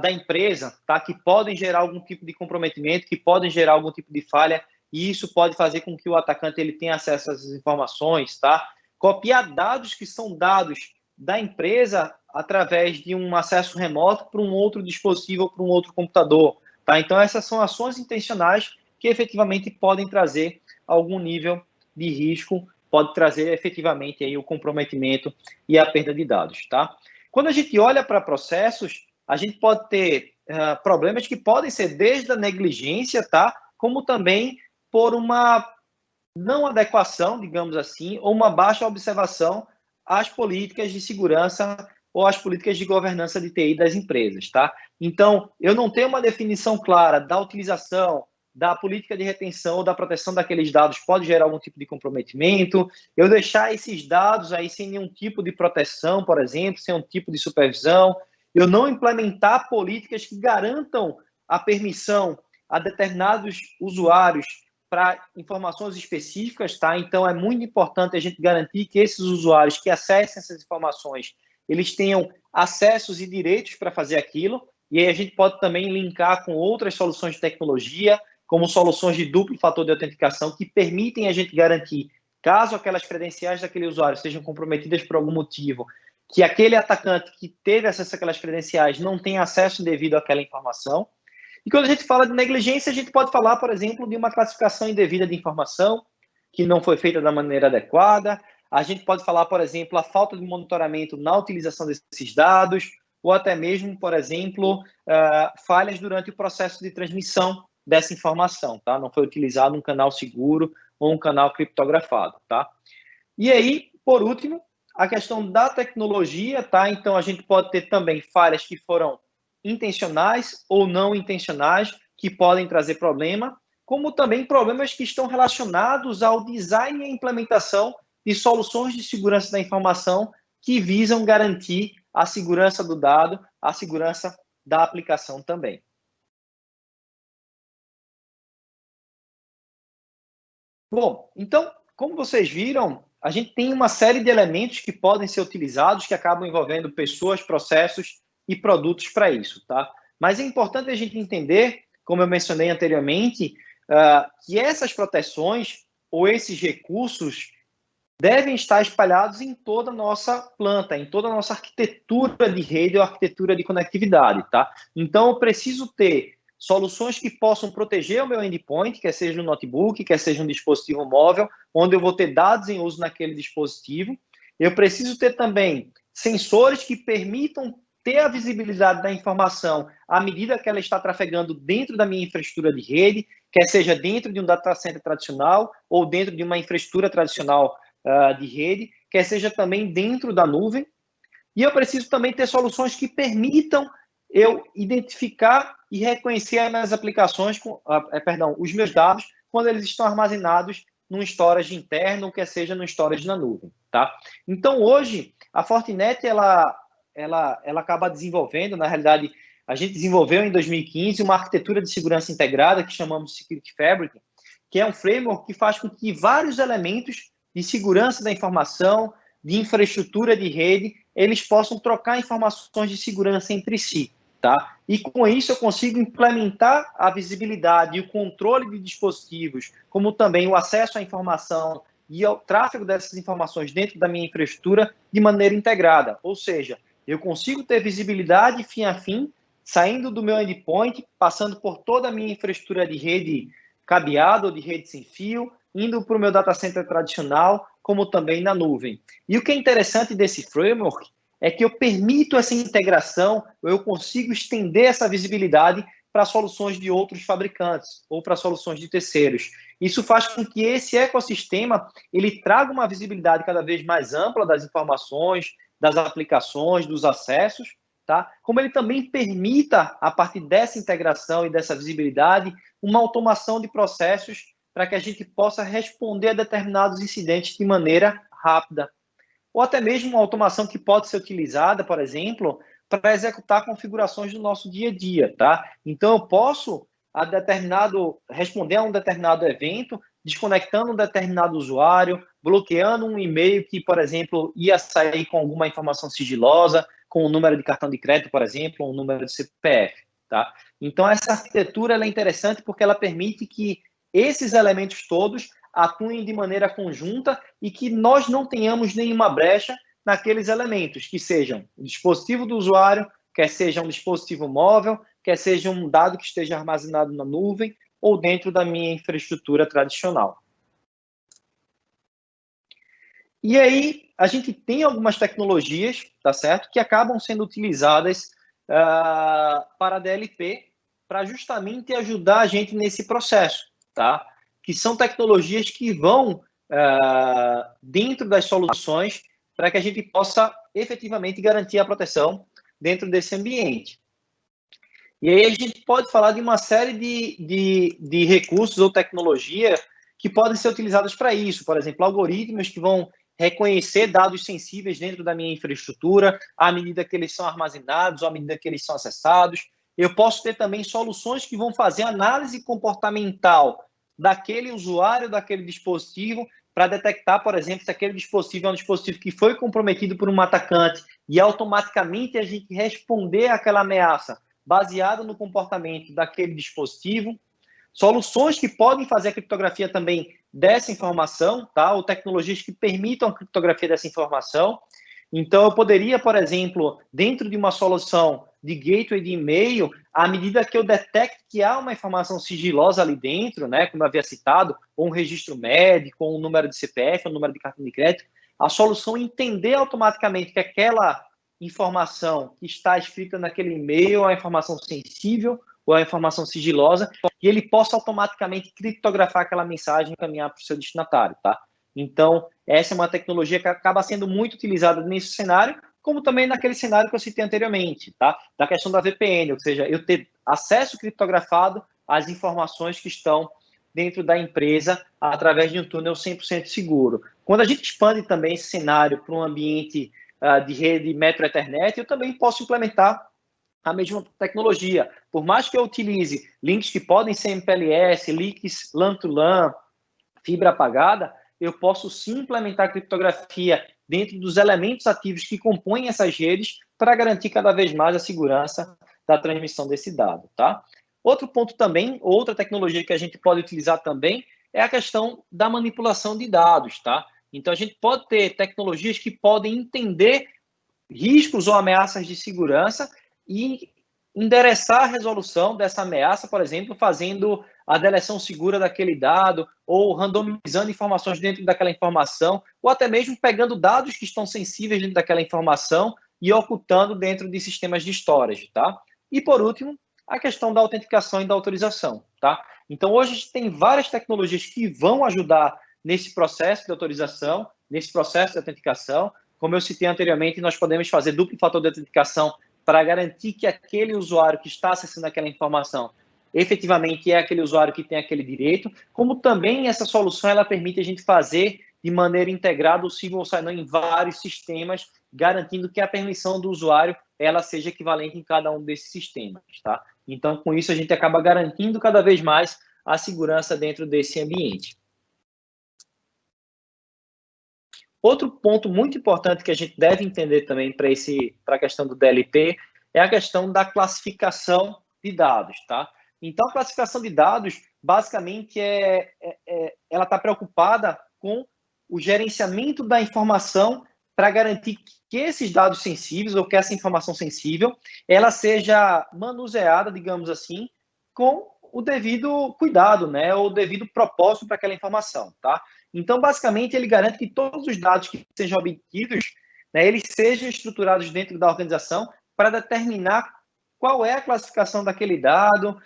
da empresa, tá? Que podem gerar algum tipo de comprometimento, que podem gerar algum tipo de falha, e isso pode fazer com que o atacante ele tenha acesso a essas informações, tá? Copiar dados que são dados da empresa através de um acesso remoto para um outro dispositivo, para um outro computador, tá? Então, essas são ações intencionais que efetivamente podem trazer algum nível de risco, pode trazer efetivamente aí o comprometimento e a perda de dados, tá? Quando a gente olha para processos, a gente pode ter problemas que podem ser desde a negligência, tá? Como também por uma não adequação, digamos assim, ou uma baixa observação às políticas de segurança ou às políticas de governança de TI das empresas, tá? Então, eu não tenho uma definição clara da utilização da política de retenção ou da proteção daqueles dados pode gerar algum tipo de comprometimento, eu deixar esses dados aí sem nenhum tipo de proteção, por exemplo, sem um tipo de supervisão, eu não implementar políticas que garantam a permissão a determinados usuários para informações específicas, tá? Então, é muito importante a gente garantir que esses usuários que acessem essas informações, eles tenham acessos e direitos para fazer aquilo, e aí a gente pode também linkar com outras soluções de tecnologia, como soluções de duplo fator de autenticação, que permitem a gente garantir, caso aquelas credenciais daquele usuário sejam comprometidas por algum motivo, que aquele atacante que teve acesso àquelas credenciais não tenha acesso indevido àquela informação. E quando a gente fala de negligência, a gente pode falar, por exemplo, de uma classificação indevida de informação que não foi feita da maneira adequada. A gente pode falar, por exemplo, a falta de monitoramento na utilização desses dados, ou até mesmo, por exemplo, falhas durante o processo de transmissão dessa informação, tá? Não foi utilizado um canal seguro ou um canal criptografado, tá? E aí, por último, a questão da tecnologia, tá? Então, a gente pode ter também falhas que foram intencionais ou não intencionais, que podem trazer problema, como também problemas que estão relacionados ao design e implementação de soluções de segurança da informação que visam garantir a segurança do dado, a segurança da aplicação também. Bom, então, como vocês viram, a gente tem uma série de elementos que podem ser utilizados, que acabam envolvendo pessoas, processos e produtos para isso, tá? Mas é importante a gente entender, como eu mencionei anteriormente, que essas proteções ou esses recursos devem estar espalhados em toda a nossa planta, em toda a nossa arquitetura de rede ou arquitetura de conectividade, tá? Então, eu preciso ter soluções que possam proteger o meu endpoint, quer seja um notebook, quer seja um dispositivo móvel, onde eu vou ter dados em uso naquele dispositivo. Eu preciso ter também sensores que permitam ter a visibilidade da informação à medida que ela está trafegando dentro da minha infraestrutura de rede, quer seja dentro de um data center tradicional ou dentro de uma infraestrutura tradicional de rede, quer seja também dentro da nuvem. E eu preciso também ter soluções que permitam eu identificar e reconhecer as minhas aplicações, os meus dados, quando eles estão armazenados num storage interno, ou quer seja no storage na nuvem, tá? Então, hoje, a Fortinet, ela acaba desenvolvendo, na realidade, a gente desenvolveu em 2015 uma arquitetura de segurança integrada que chamamos de Security Fabric, que é um framework que faz com que vários elementos de segurança da informação, de infraestrutura de rede, eles possam trocar informações de segurança entre si, tá? E com isso eu consigo implementar a visibilidade e o controle de dispositivos, como também o acesso à informação e ao tráfego dessas informações dentro da minha infraestrutura de maneira integrada. Ou seja, eu consigo ter visibilidade fim a fim, saindo do meu endpoint, passando por toda a minha infraestrutura de rede cabeada ou de rede sem fio, indo para o meu data center tradicional, como também na nuvem. E o que é interessante desse framework é que eu permito essa integração, eu consigo estender essa visibilidade para soluções de outros fabricantes ou para soluções de terceiros. Isso faz com que esse ecossistema ele traga uma visibilidade cada vez mais ampla das informações, das aplicações, dos acessos, tá? Como ele também permita, a partir dessa integração e dessa visibilidade, uma automação de processos para que a gente possa responder a determinados incidentes de maneira rápida. Ou até mesmo uma automação que pode ser utilizada, por exemplo, para executar configurações do nosso dia a dia, tá? Então, eu posso responder a um determinado evento, desconectando um determinado usuário, bloqueando um e-mail que, por exemplo, ia sair com alguma informação sigilosa, com um número de cartão de crédito, por exemplo, ou um número de CPF, tá? Então, essa arquitetura ela é interessante porque ela permite que esses elementos todos atuem de maneira conjunta e que nós não tenhamos nenhuma brecha naqueles elementos, que sejam o dispositivo do usuário, quer seja um dispositivo móvel, quer seja um dado que esteja armazenado na nuvem ou dentro da minha infraestrutura tradicional. E aí, a gente tem algumas tecnologias, tá certo, que acabam sendo utilizadas para a DLP, para justamente ajudar a gente nesse processo, tá? Que são tecnologias que vão dentro das soluções para que a gente possa efetivamente garantir a proteção dentro desse ambiente. E aí a gente pode falar de uma série de recursos ou tecnologia que podem ser utilizados para isso. Por exemplo, algoritmos que vão reconhecer dados sensíveis dentro da minha infraestrutura, à medida que eles são armazenados, à medida que eles são acessados. Eu posso ter também soluções que vão fazer análise comportamental daquele usuário, daquele dispositivo, para detectar, por exemplo, se aquele dispositivo é um dispositivo que foi comprometido por um atacante e automaticamente a gente responder àquela ameaça baseado no comportamento daquele dispositivo. Soluções que podem fazer a criptografia também dessa informação, tá? Ou tecnologias que permitam a criptografia dessa informação. Então, eu poderia, por exemplo, dentro de uma solução de gateway de e-mail, à medida que eu detecto que há uma informação sigilosa ali dentro, né, como eu havia citado, ou um registro médico, ou um número de CPF, ou um número de cartão de crédito, a solução entender automaticamente que aquela informação que está escrita naquele e-mail é uma informação sensível ou é uma informação sigilosa, e ele possa automaticamente criptografar aquela mensagem e encaminhar para o seu destinatário, tá? Então, essa é uma tecnologia que acaba sendo muito utilizada nesse cenário, como também naquele cenário que eu citei anteriormente, tá? Da questão da VPN, ou seja, eu ter acesso criptografado às informações que estão dentro da empresa através de um túnel 100% seguro. Quando a gente expande também esse cenário para um ambiente de rede Metro Ethernet, eu também posso implementar a mesma tecnologia. Por mais que eu utilize links que podem ser MPLS, links LAN to LAN, fibra apagada, eu posso sim implementar criptografia dentro dos elementos ativos que compõem essas redes para garantir cada vez mais a segurança da transmissão desse dado, tá? Outro ponto também, outra tecnologia que a gente pode utilizar também é a questão da manipulação de dados, tá? Então, a gente pode ter tecnologias que podem entender riscos ou ameaças de segurança e endereçar a resolução dessa ameaça, por exemplo, fazendo a deleção segura daquele dado ou randomizando informações dentro daquela informação, ou até mesmo pegando dados que estão sensíveis dentro daquela informação e ocultando dentro de sistemas de storage, tá? E, por último, a questão da autenticação e da autorização, tá? Então, hoje a gente tem várias tecnologias que vão ajudar nesse processo de autorização, nesse processo de autenticação. Como eu citei anteriormente, nós podemos fazer duplo fator de autenticação para garantir que aquele usuário que está acessando aquela informação efetivamente é aquele usuário que tem aquele direito, como também essa solução ela permite a gente fazer de maneira integrada o single sign-on em vários sistemas, garantindo que a permissão do usuário ela seja equivalente em cada um desses sistemas, tá? Então, com isso, a gente acaba garantindo cada vez mais a segurança dentro desse ambiente. Outro ponto muito importante que a gente deve entender também para a questão do DLP é a questão da classificação de dados, tá? Então, a classificação de dados, basicamente, ela está preocupada com o gerenciamento da informação para garantir que esses dados sensíveis ou que essa informação sensível, ela seja manuseada, digamos assim, com o devido cuidado, né? Ou o devido propósito para aquela informação, tá? Então, basicamente, ele garante que todos os dados que sejam obtidos, né, eles sejam estruturados dentro da organização para determinar qual é a classificação daquele dado,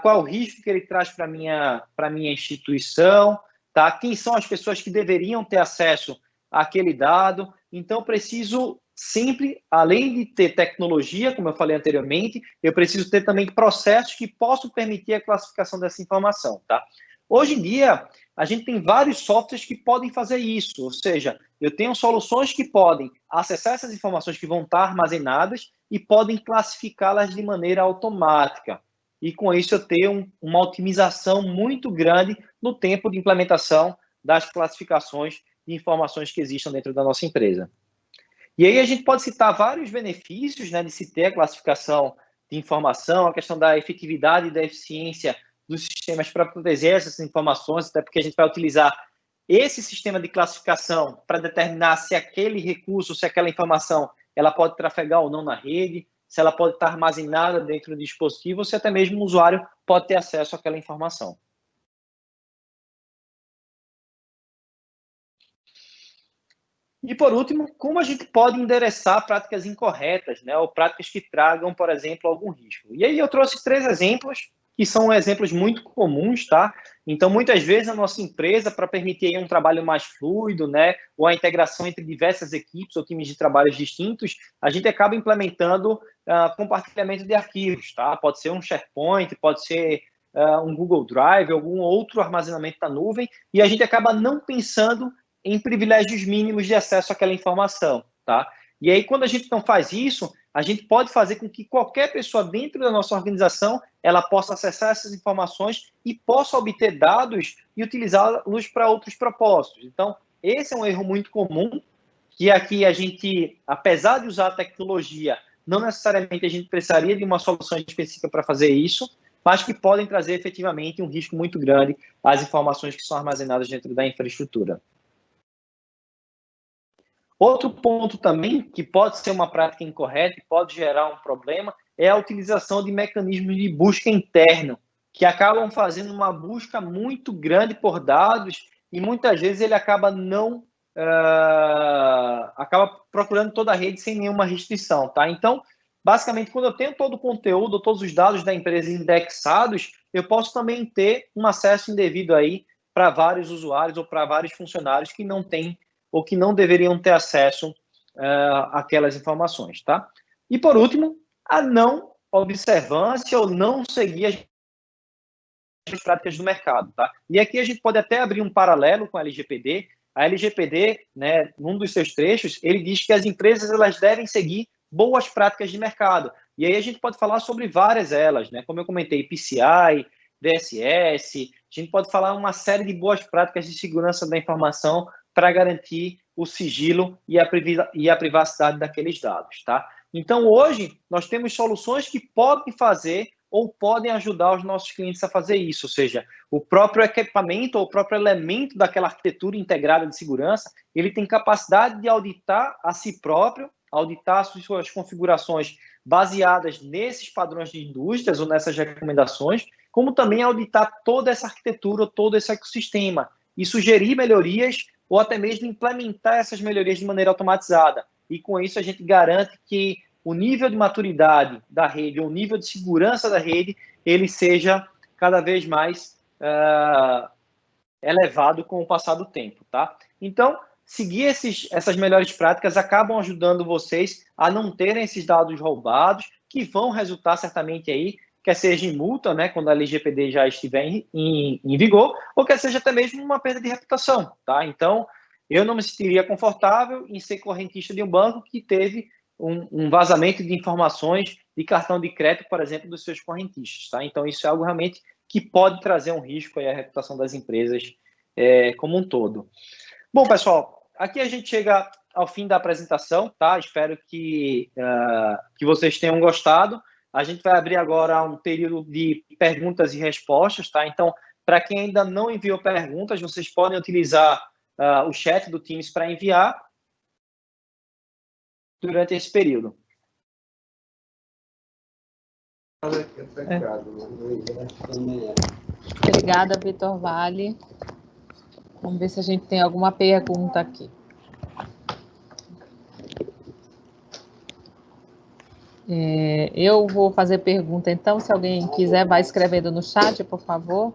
qual o risco que ele traz para a minha instituição, tá? Quem são as pessoas que deveriam ter acesso àquele dado. Então, eu preciso sempre, além de ter tecnologia, como eu falei anteriormente, eu preciso ter também processos que possam permitir a classificação dessa informação, tá? Hoje em dia, a gente tem vários softwares que podem fazer isso, ou seja, eu tenho soluções que podem acessar essas informações que vão estar armazenadas e podem classificá-las de maneira automática. E com isso eu tenho uma otimização muito grande no tempo de implementação das classificações de informações que existam dentro da nossa empresa. E aí a gente pode citar vários benefícios, né, de se ter a classificação de informação, a questão da efetividade e da eficiência dos sistemas para proteger essas informações, até porque a gente vai utilizar esse sistema de classificação para determinar se aquele recurso, se aquela informação, ela pode trafegar ou não na rede, se ela pode estar armazenada dentro do dispositivo, ou se até mesmo o usuário pode ter acesso àquela informação. E, por último, como a gente pode endereçar práticas incorretas, né, ou práticas que tragam, por exemplo, algum risco. E aí eu trouxe 3 exemplos que são exemplos muito comuns, tá? Então, muitas vezes, a nossa empresa, para permitir um trabalho mais fluido, né, ou a integração entre diversas equipes ou times de trabalhos distintos, a gente acaba implementando compartilhamento de arquivos, tá? Pode ser um SharePoint, pode ser um Google Drive, algum outro armazenamento da nuvem, e a gente acaba não pensando em privilégios mínimos de acesso àquela informação, tá? E aí, quando a gente não faz isso, a gente pode fazer com que qualquer pessoa dentro da nossa organização ela possa acessar essas informações e possa obter dados e utilizá-los para outros propósitos. Então, esse é um erro muito comum, que aqui a gente, apesar de usar a tecnologia, não necessariamente a gente precisaria de uma solução específica para fazer isso, mas que podem trazer efetivamente um risco muito grande às informações que são armazenadas dentro da infraestrutura. Outro ponto também, que pode ser uma prática incorreta e pode gerar um problema, é a utilização de mecanismos de busca interno, que acabam fazendo uma busca muito grande por dados e muitas vezes ele acaba acaba procurando toda a rede sem nenhuma restrição, tá? Então, basicamente, quando eu tenho todo o conteúdo, todos os dados da empresa indexados, eu posso também ter um acesso indevido aí para vários usuários ou para vários funcionários que não têm ou que não deveriam ter acesso àquelas informações, tá? E, por último, a não observância ou não seguir as práticas do mercado, tá? E aqui a gente pode até abrir um paralelo com a LGPD. a LGPD, né, num dos seus trechos, ele diz que as empresas elas devem seguir boas práticas de mercado. E aí a gente pode falar sobre várias elas, né? Como eu comentei, PCI, DSS, a gente pode falar uma série de boas práticas de segurança da informação para garantir o sigilo e a privacidade daqueles dados, tá? Então, hoje, nós temos soluções que podem fazer ou podem ajudar os nossos clientes a fazer isso, ou seja, o próprio equipamento ou o próprio elemento daquela arquitetura integrada de segurança, ele tem capacidade de auditar a si próprio, auditar suas configurações baseadas nesses padrões de indústrias ou nessas recomendações, como também auditar toda essa arquitetura, todo esse ecossistema e sugerir melhorias ou até mesmo implementar essas melhorias de maneira automatizada. E com isso a gente garante que o nível de maturidade da rede ou o nível de segurança da rede, ele seja cada vez mais elevado com o passar do tempo, tá? Então, seguir essas melhores práticas acabam ajudando vocês a não terem esses dados roubados, que vão resultar certamente aí, quer seja em multa, né, quando a LGPD já estiver em vigor, ou quer seja até mesmo uma perda de reputação, tá? Então, eu não me sentiria confortável em ser correntista de um banco que teve um vazamento de informações de cartão de crédito, por exemplo, dos seus correntistas, tá? Então, isso é algo realmente que pode trazer um risco aí à reputação das empresas como um todo. Bom, pessoal, aqui a gente chega ao fim da apresentação, tá? Espero que vocês tenham gostado. A gente vai abrir agora um período de perguntas e respostas, tá? Então, para quem ainda não enviou perguntas, vocês podem utilizar o chat do Teams para enviar durante esse período. Obrigada, Vitor Vale. Vamos ver se a gente tem alguma pergunta aqui. Eu vou fazer pergunta, então, se alguém quiser, vai escrevendo no chat, por favor.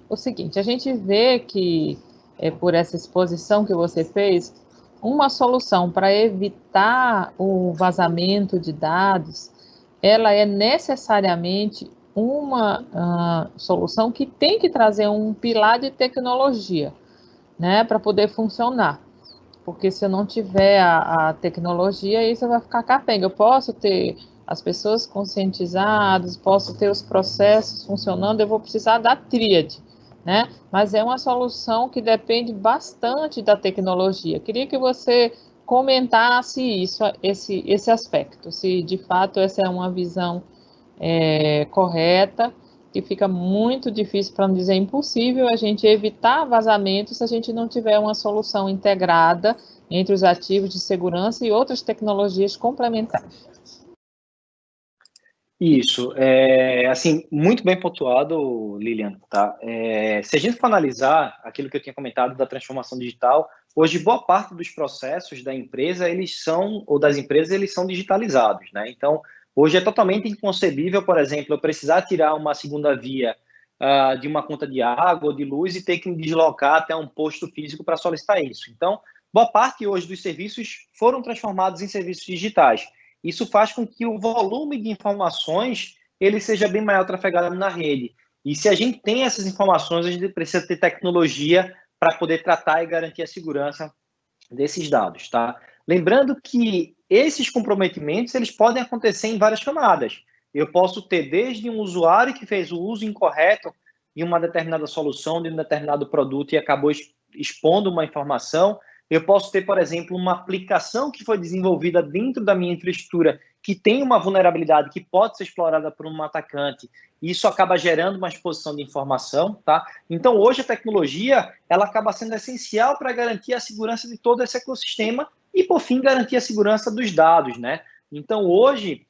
O seguinte, a gente vê que, por essa exposição que você fez, uma solução para evitar o vazamento de dados, ela é necessariamente uma solução que tem que trazer um pilar de tecnologia, né, para poder funcionar. Porque se eu não tiver a tecnologia, isso vai ficar capenga. Eu posso ter as pessoas conscientizadas, posso ter os processos funcionando, eu vou precisar da tríade, né? Mas é uma solução que depende bastante da tecnologia. Queria que você comentasse esse aspecto, se de fato essa é uma visão correta, que fica muito difícil, para não dizer impossível, a gente evitar vazamentos se a gente não tiver uma solução integrada entre os ativos de segurança e outras tecnologias complementares. Isso, assim, muito bem pontuado, Lilian, tá? Se a gente for analisar aquilo que eu tinha comentado da transformação digital, hoje boa parte dos processos da empresa, das empresas, eles são digitalizados, né? Então, hoje é totalmente inconcebível, por exemplo, eu precisar tirar uma segunda via de uma conta de água ou de luz e ter que me deslocar até um posto físico para solicitar isso. Então, boa parte hoje dos serviços foram transformados em serviços digitais. Isso faz com que o volume de informações ele seja bem maior trafegado na rede. E se a gente tem essas informações, a gente precisa ter tecnologia para poder tratar e garantir a segurança desses dados, tá? Lembrando que esses comprometimentos eles podem acontecer em várias camadas. Eu posso ter desde um usuário que fez o uso incorreto de uma determinada solução, de um determinado produto e acabou expondo uma informação. Eu posso ter, por exemplo, uma aplicação que foi desenvolvida dentro da minha infraestrutura que tem uma vulnerabilidade que pode ser explorada por um atacante. E isso acaba gerando uma exposição de informação, tá? Então, hoje a tecnologia ela acaba sendo essencial para garantir a segurança de todo esse ecossistema e, por fim, garantir a segurança dos dados, né? Então, hoje,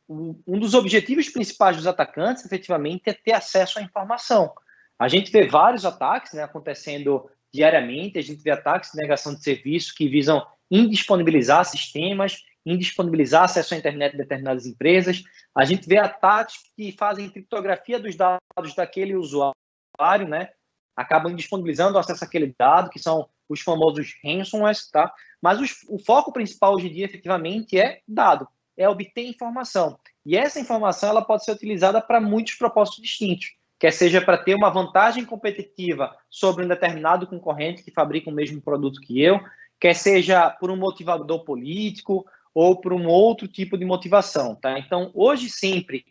um dos objetivos principais dos atacantes, efetivamente, é ter acesso à informação. A gente vê vários ataques, né, acontecendo diariamente, a gente vê ataques de negação de serviço que visam indisponibilizar sistemas, indisponibilizar acesso à internet de determinadas empresas. A gente vê ataques que fazem criptografia dos dados daquele usuário, né? Acabam indisponibilizando o acesso àquele dado, que são os famosos ransomwares, tá? Mas o foco principal hoje em dia, efetivamente, é dado, é obter informação. E essa informação ela pode ser utilizada para muitos propósitos distintos. quer seja para ter uma vantagem competitiva sobre um determinado concorrente que fabrica o mesmo produto que eu, quer seja por um motivador político ou por um outro tipo de motivação, tá? Então, hoje sempre,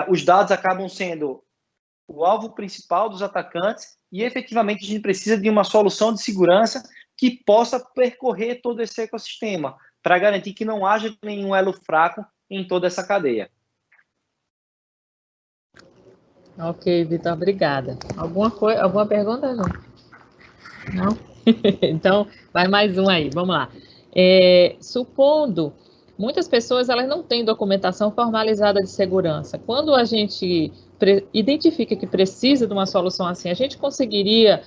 os dados acabam sendo o alvo principal dos atacantes e, efetivamente, a gente precisa de uma solução de segurança que possa percorrer todo esse ecossistema para garantir que não haja nenhum elo fraco em toda essa cadeia. Ok, Vitor, obrigada. Alguma pergunta, João? Não? Então, vai mais um aí, vamos lá. Supondo, muitas pessoas elas não têm documentação formalizada de segurança. Quando a gente identifica que precisa de uma solução assim, a gente conseguiria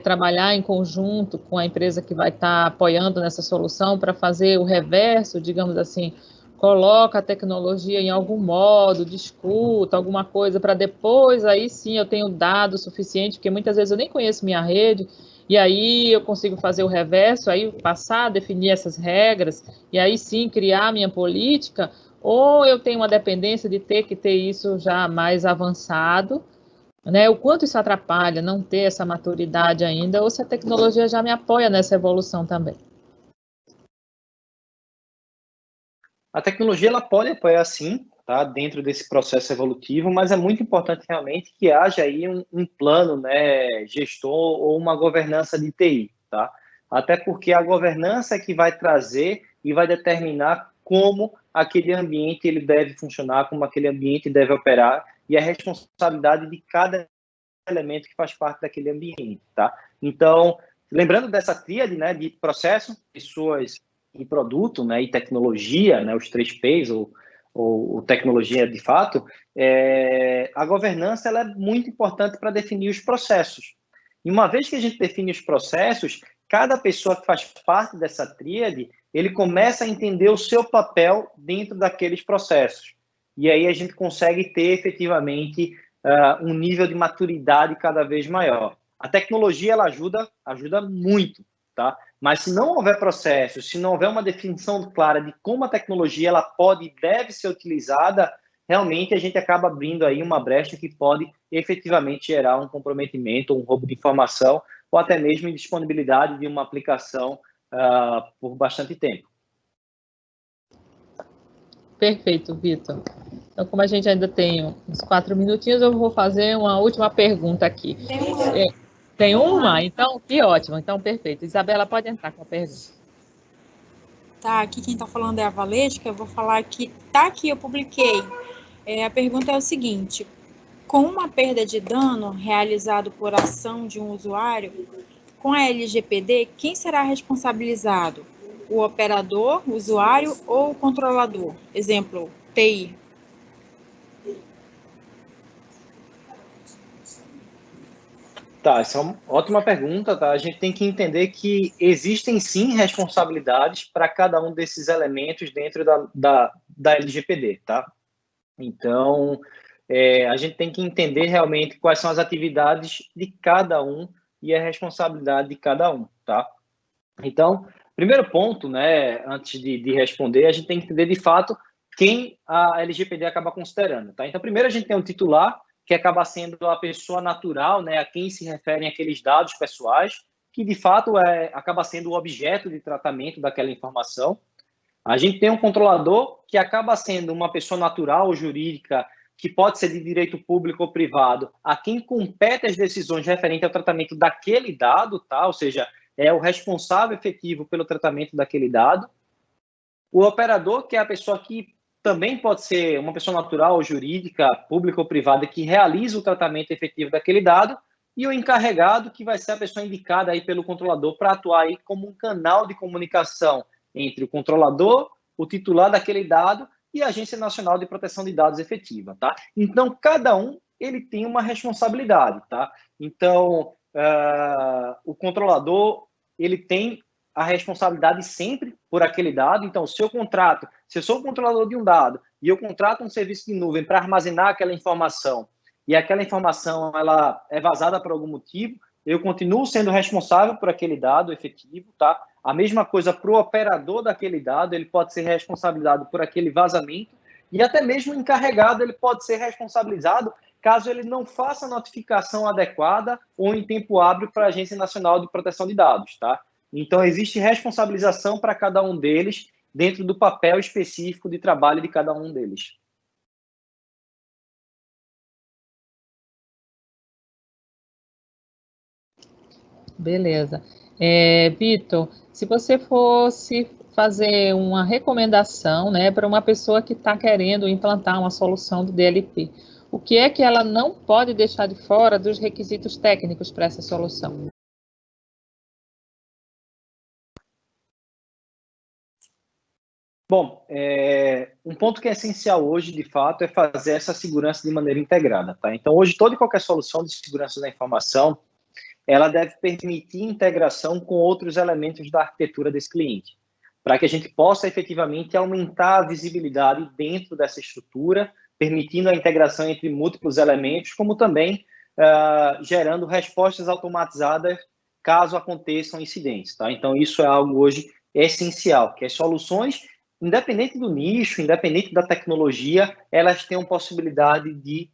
trabalhar em conjunto com a empresa que vai estar apoiando nessa solução para fazer o reverso, digamos assim, coloca a tecnologia em algum modo, discuta alguma coisa para depois, aí sim eu tenho dado suficiente, porque muitas vezes eu nem conheço minha rede, e aí eu consigo fazer o reverso, aí passar a definir essas regras, e aí sim criar minha política, ou eu tenho uma dependência de ter que ter isso já mais avançado, né? O quanto isso atrapalha não ter essa maturidade ainda, ou se a tecnologia já me apoia nessa evolução também. A tecnologia ela pode apoiar sim, tá, dentro desse processo evolutivo, mas é muito importante realmente que haja aí um plano, né, gestor ou uma governança de TI, tá? Até porque a governança é que vai trazer e vai determinar como aquele ambiente ele deve funcionar, como aquele ambiente deve operar e a responsabilidade de cada elemento que faz parte daquele ambiente, tá? Então, lembrando dessa tríade, né, de processo, pessoas e produto, né, e tecnologia, né, os 3 P's, ou tecnologia de fato, a governança ela é muito importante para definir os processos. E uma vez que a gente define os processos, cada pessoa que faz parte dessa tríade, ele começa a entender o seu papel dentro daqueles processos. E aí a gente consegue ter efetivamente um nível de maturidade cada vez maior. A tecnologia ela ajuda muito, tá? Mas se não houver processo, se não houver uma definição clara de como a tecnologia ela pode e deve ser utilizada, realmente a gente acaba abrindo aí uma brecha que pode efetivamente gerar um comprometimento, um roubo de informação ou até mesmo indisponibilidade de uma aplicação por bastante tempo. Perfeito, Vitor. Então, como a gente ainda tem uns 4 minutinhos, eu vou fazer uma última pergunta aqui. Tem uma? Então, que ótimo. Então, perfeito. Isabela, pode entrar com a pergunta. Tá, aqui quem está falando é a Valesca. Eu vou falar que tá aqui, eu publiquei. A pergunta é o seguinte: com uma perda de dano realizado por ação de um usuário, com a LGPD, quem será responsabilizado? O operador, o usuário ou o controlador? Exemplo, TI. Tá, essa é uma ótima pergunta, tá? A gente tem que entender que existem sim responsabilidades para cada um desses elementos dentro da LGPD, tá? Então, a gente tem que entender realmente quais são as atividades de cada um e a responsabilidade de cada um, tá? Então, primeiro ponto, né, antes de responder, a gente tem que entender de fato quem a LGPD acaba considerando, tá? Então, primeiro a gente tem um titular, que acaba sendo a pessoa natural, né, a quem se referem aqueles dados pessoais, que de fato acaba sendo o objeto de tratamento daquela informação. A gente tem um controlador, que acaba sendo uma pessoa natural ou jurídica, que pode ser de direito público ou privado, a quem compete as decisões referentes ao tratamento daquele dado, tá? Ou seja, é o responsável efetivo pelo tratamento daquele dado. O operador, que é a pessoa que também pode ser uma pessoa natural ou jurídica, pública ou privada, que realiza o tratamento efetivo daquele dado, e o encarregado, que vai ser a pessoa indicada aí pelo controlador para atuar aí como um canal de comunicação entre o controlador, o titular daquele dado e a Agência Nacional de Proteção de Dados efetiva, tá? Então, cada um, ele tem uma responsabilidade, tá? Então, o controlador, ele tem a responsabilidade sempre por aquele dado. Então, se eu contrato, se eu sou o controlador de um dado e eu contrato um serviço de nuvem para armazenar aquela informação e aquela informação ela é vazada por algum motivo, eu continuo sendo responsável por aquele dado efetivo, tá? A mesma coisa para o operador daquele dado, ele pode ser responsabilizado por aquele vazamento e até mesmo o encarregado, ele pode ser responsabilizado caso ele não faça a notificação adequada ou em tempo hábil para a Agência Nacional de Proteção de Dados, tá? Então, existe responsabilização para cada um deles dentro do papel específico de trabalho de cada um deles. Beleza. Vitor, se você fosse fazer uma recomendação, né, para uma pessoa que está querendo implantar uma solução do DLP, o que é que ela não pode deixar de fora dos requisitos técnicos para essa solução? Bom, um ponto que é essencial hoje, de fato, é fazer essa segurança de maneira integrada, tá? Então, hoje, toda e qualquer solução de segurança da informação, ela deve permitir integração com outros elementos da arquitetura desse cliente, para que a gente possa efetivamente aumentar a visibilidade dentro dessa estrutura, permitindo a integração entre múltiplos elementos, como também gerando respostas automatizadas caso aconteçam incidentes, tá? Então, isso é algo hoje essencial, que as soluções, independente do nicho, independente da tecnologia, elas tenham possibilidade de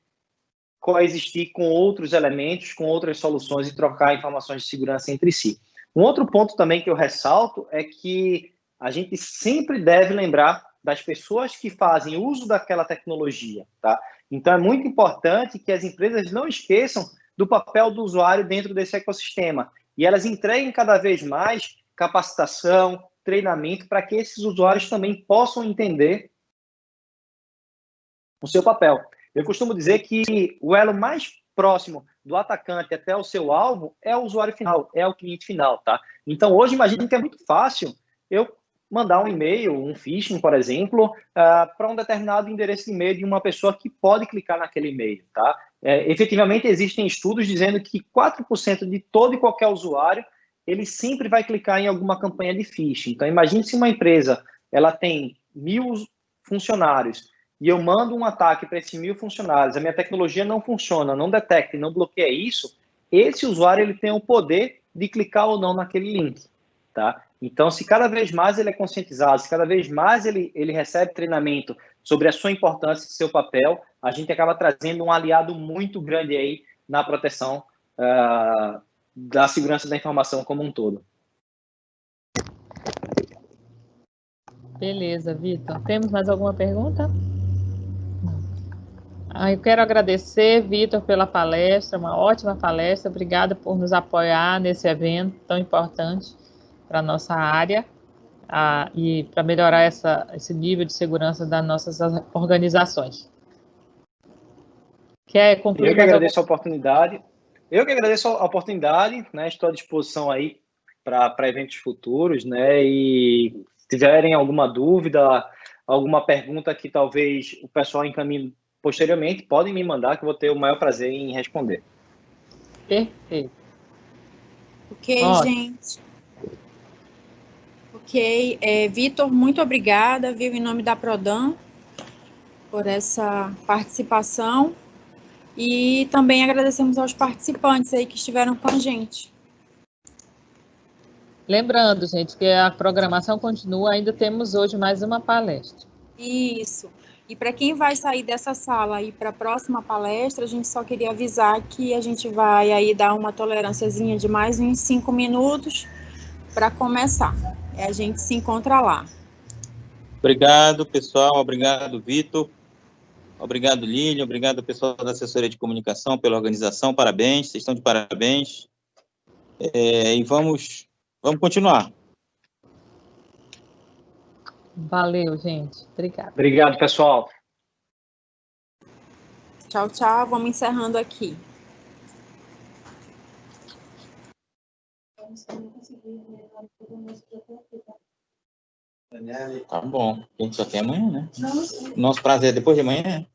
coexistir com outros elementos, com outras soluções e trocar informações de segurança entre si. Um outro ponto também que eu ressalto é que a gente sempre deve lembrar das pessoas que fazem uso daquela tecnologia, tá? Então, é muito importante que as empresas não esqueçam do papel do usuário dentro desse ecossistema e elas entreguem cada vez mais capacitação, treinamento, para que esses usuários também possam entender o seu papel. Eu costumo dizer que o elo mais próximo do atacante até o seu alvo é o usuário final, é o cliente final, tá? Então, hoje, imagine que é muito fácil eu mandar um e-mail, um phishing, por exemplo, para um determinado endereço de e-mail de uma pessoa que pode clicar naquele e-mail, tá? Efetivamente, existem estudos dizendo que 4% de todo e qualquer usuário, ele sempre vai clicar em alguma campanha de phishing. Então, imagine se uma empresa ela tem 1.000 funcionários e eu mando um ataque para esses 1.000 funcionários, a minha tecnologia não funciona, não detecta e não bloqueia isso, esse usuário ele tem o poder de clicar ou não naquele link, tá? Então, se cada vez mais ele é conscientizado, se cada vez mais ele recebe treinamento sobre a sua importância e seu papel, a gente acaba trazendo um aliado muito grande aí na proteção da segurança da informação como um todo. Beleza, Vitor. Temos mais alguma pergunta? Eu quero agradecer, Vitor, pela palestra, uma ótima palestra. Obrigada por nos apoiar nesse evento tão importante para a nossa área e para melhorar esse nível de segurança das nossas organizações. Quer concluir? Eu que agradeço a oportunidade. Eu que agradeço a oportunidade, né? Estou à disposição aí para eventos futuros, né? E se tiverem alguma dúvida, alguma pergunta que talvez o pessoal encaminhe posteriormente, podem me mandar que eu vou ter o maior prazer em responder. Perfeito. Ok, gente. Ok. Vitor, muito obrigada, viu, em nome da Prodan, por essa participação. E também agradecemos aos participantes aí que estiveram com a gente. Lembrando, gente, que a programação continua, ainda temos hoje mais uma palestra. Isso. E para quem vai sair dessa sala aí para a próxima palestra, a gente só queria avisar que a gente vai aí dar uma tolerânciazinha de mais uns 5 minutos para começar. A gente se encontra lá. Obrigado, pessoal. Obrigado, Vitor. Obrigado, Lília. Obrigado, pessoal da assessoria de comunicação, pela organização. Parabéns, vocês estão de parabéns. E vamos continuar. Valeu, gente. Obrigada. Obrigado, pessoal. Tchau, tchau. Vamos encerrando aqui. Tá bom. A gente só tem amanhã, né? Nosso prazer é depois de amanhã.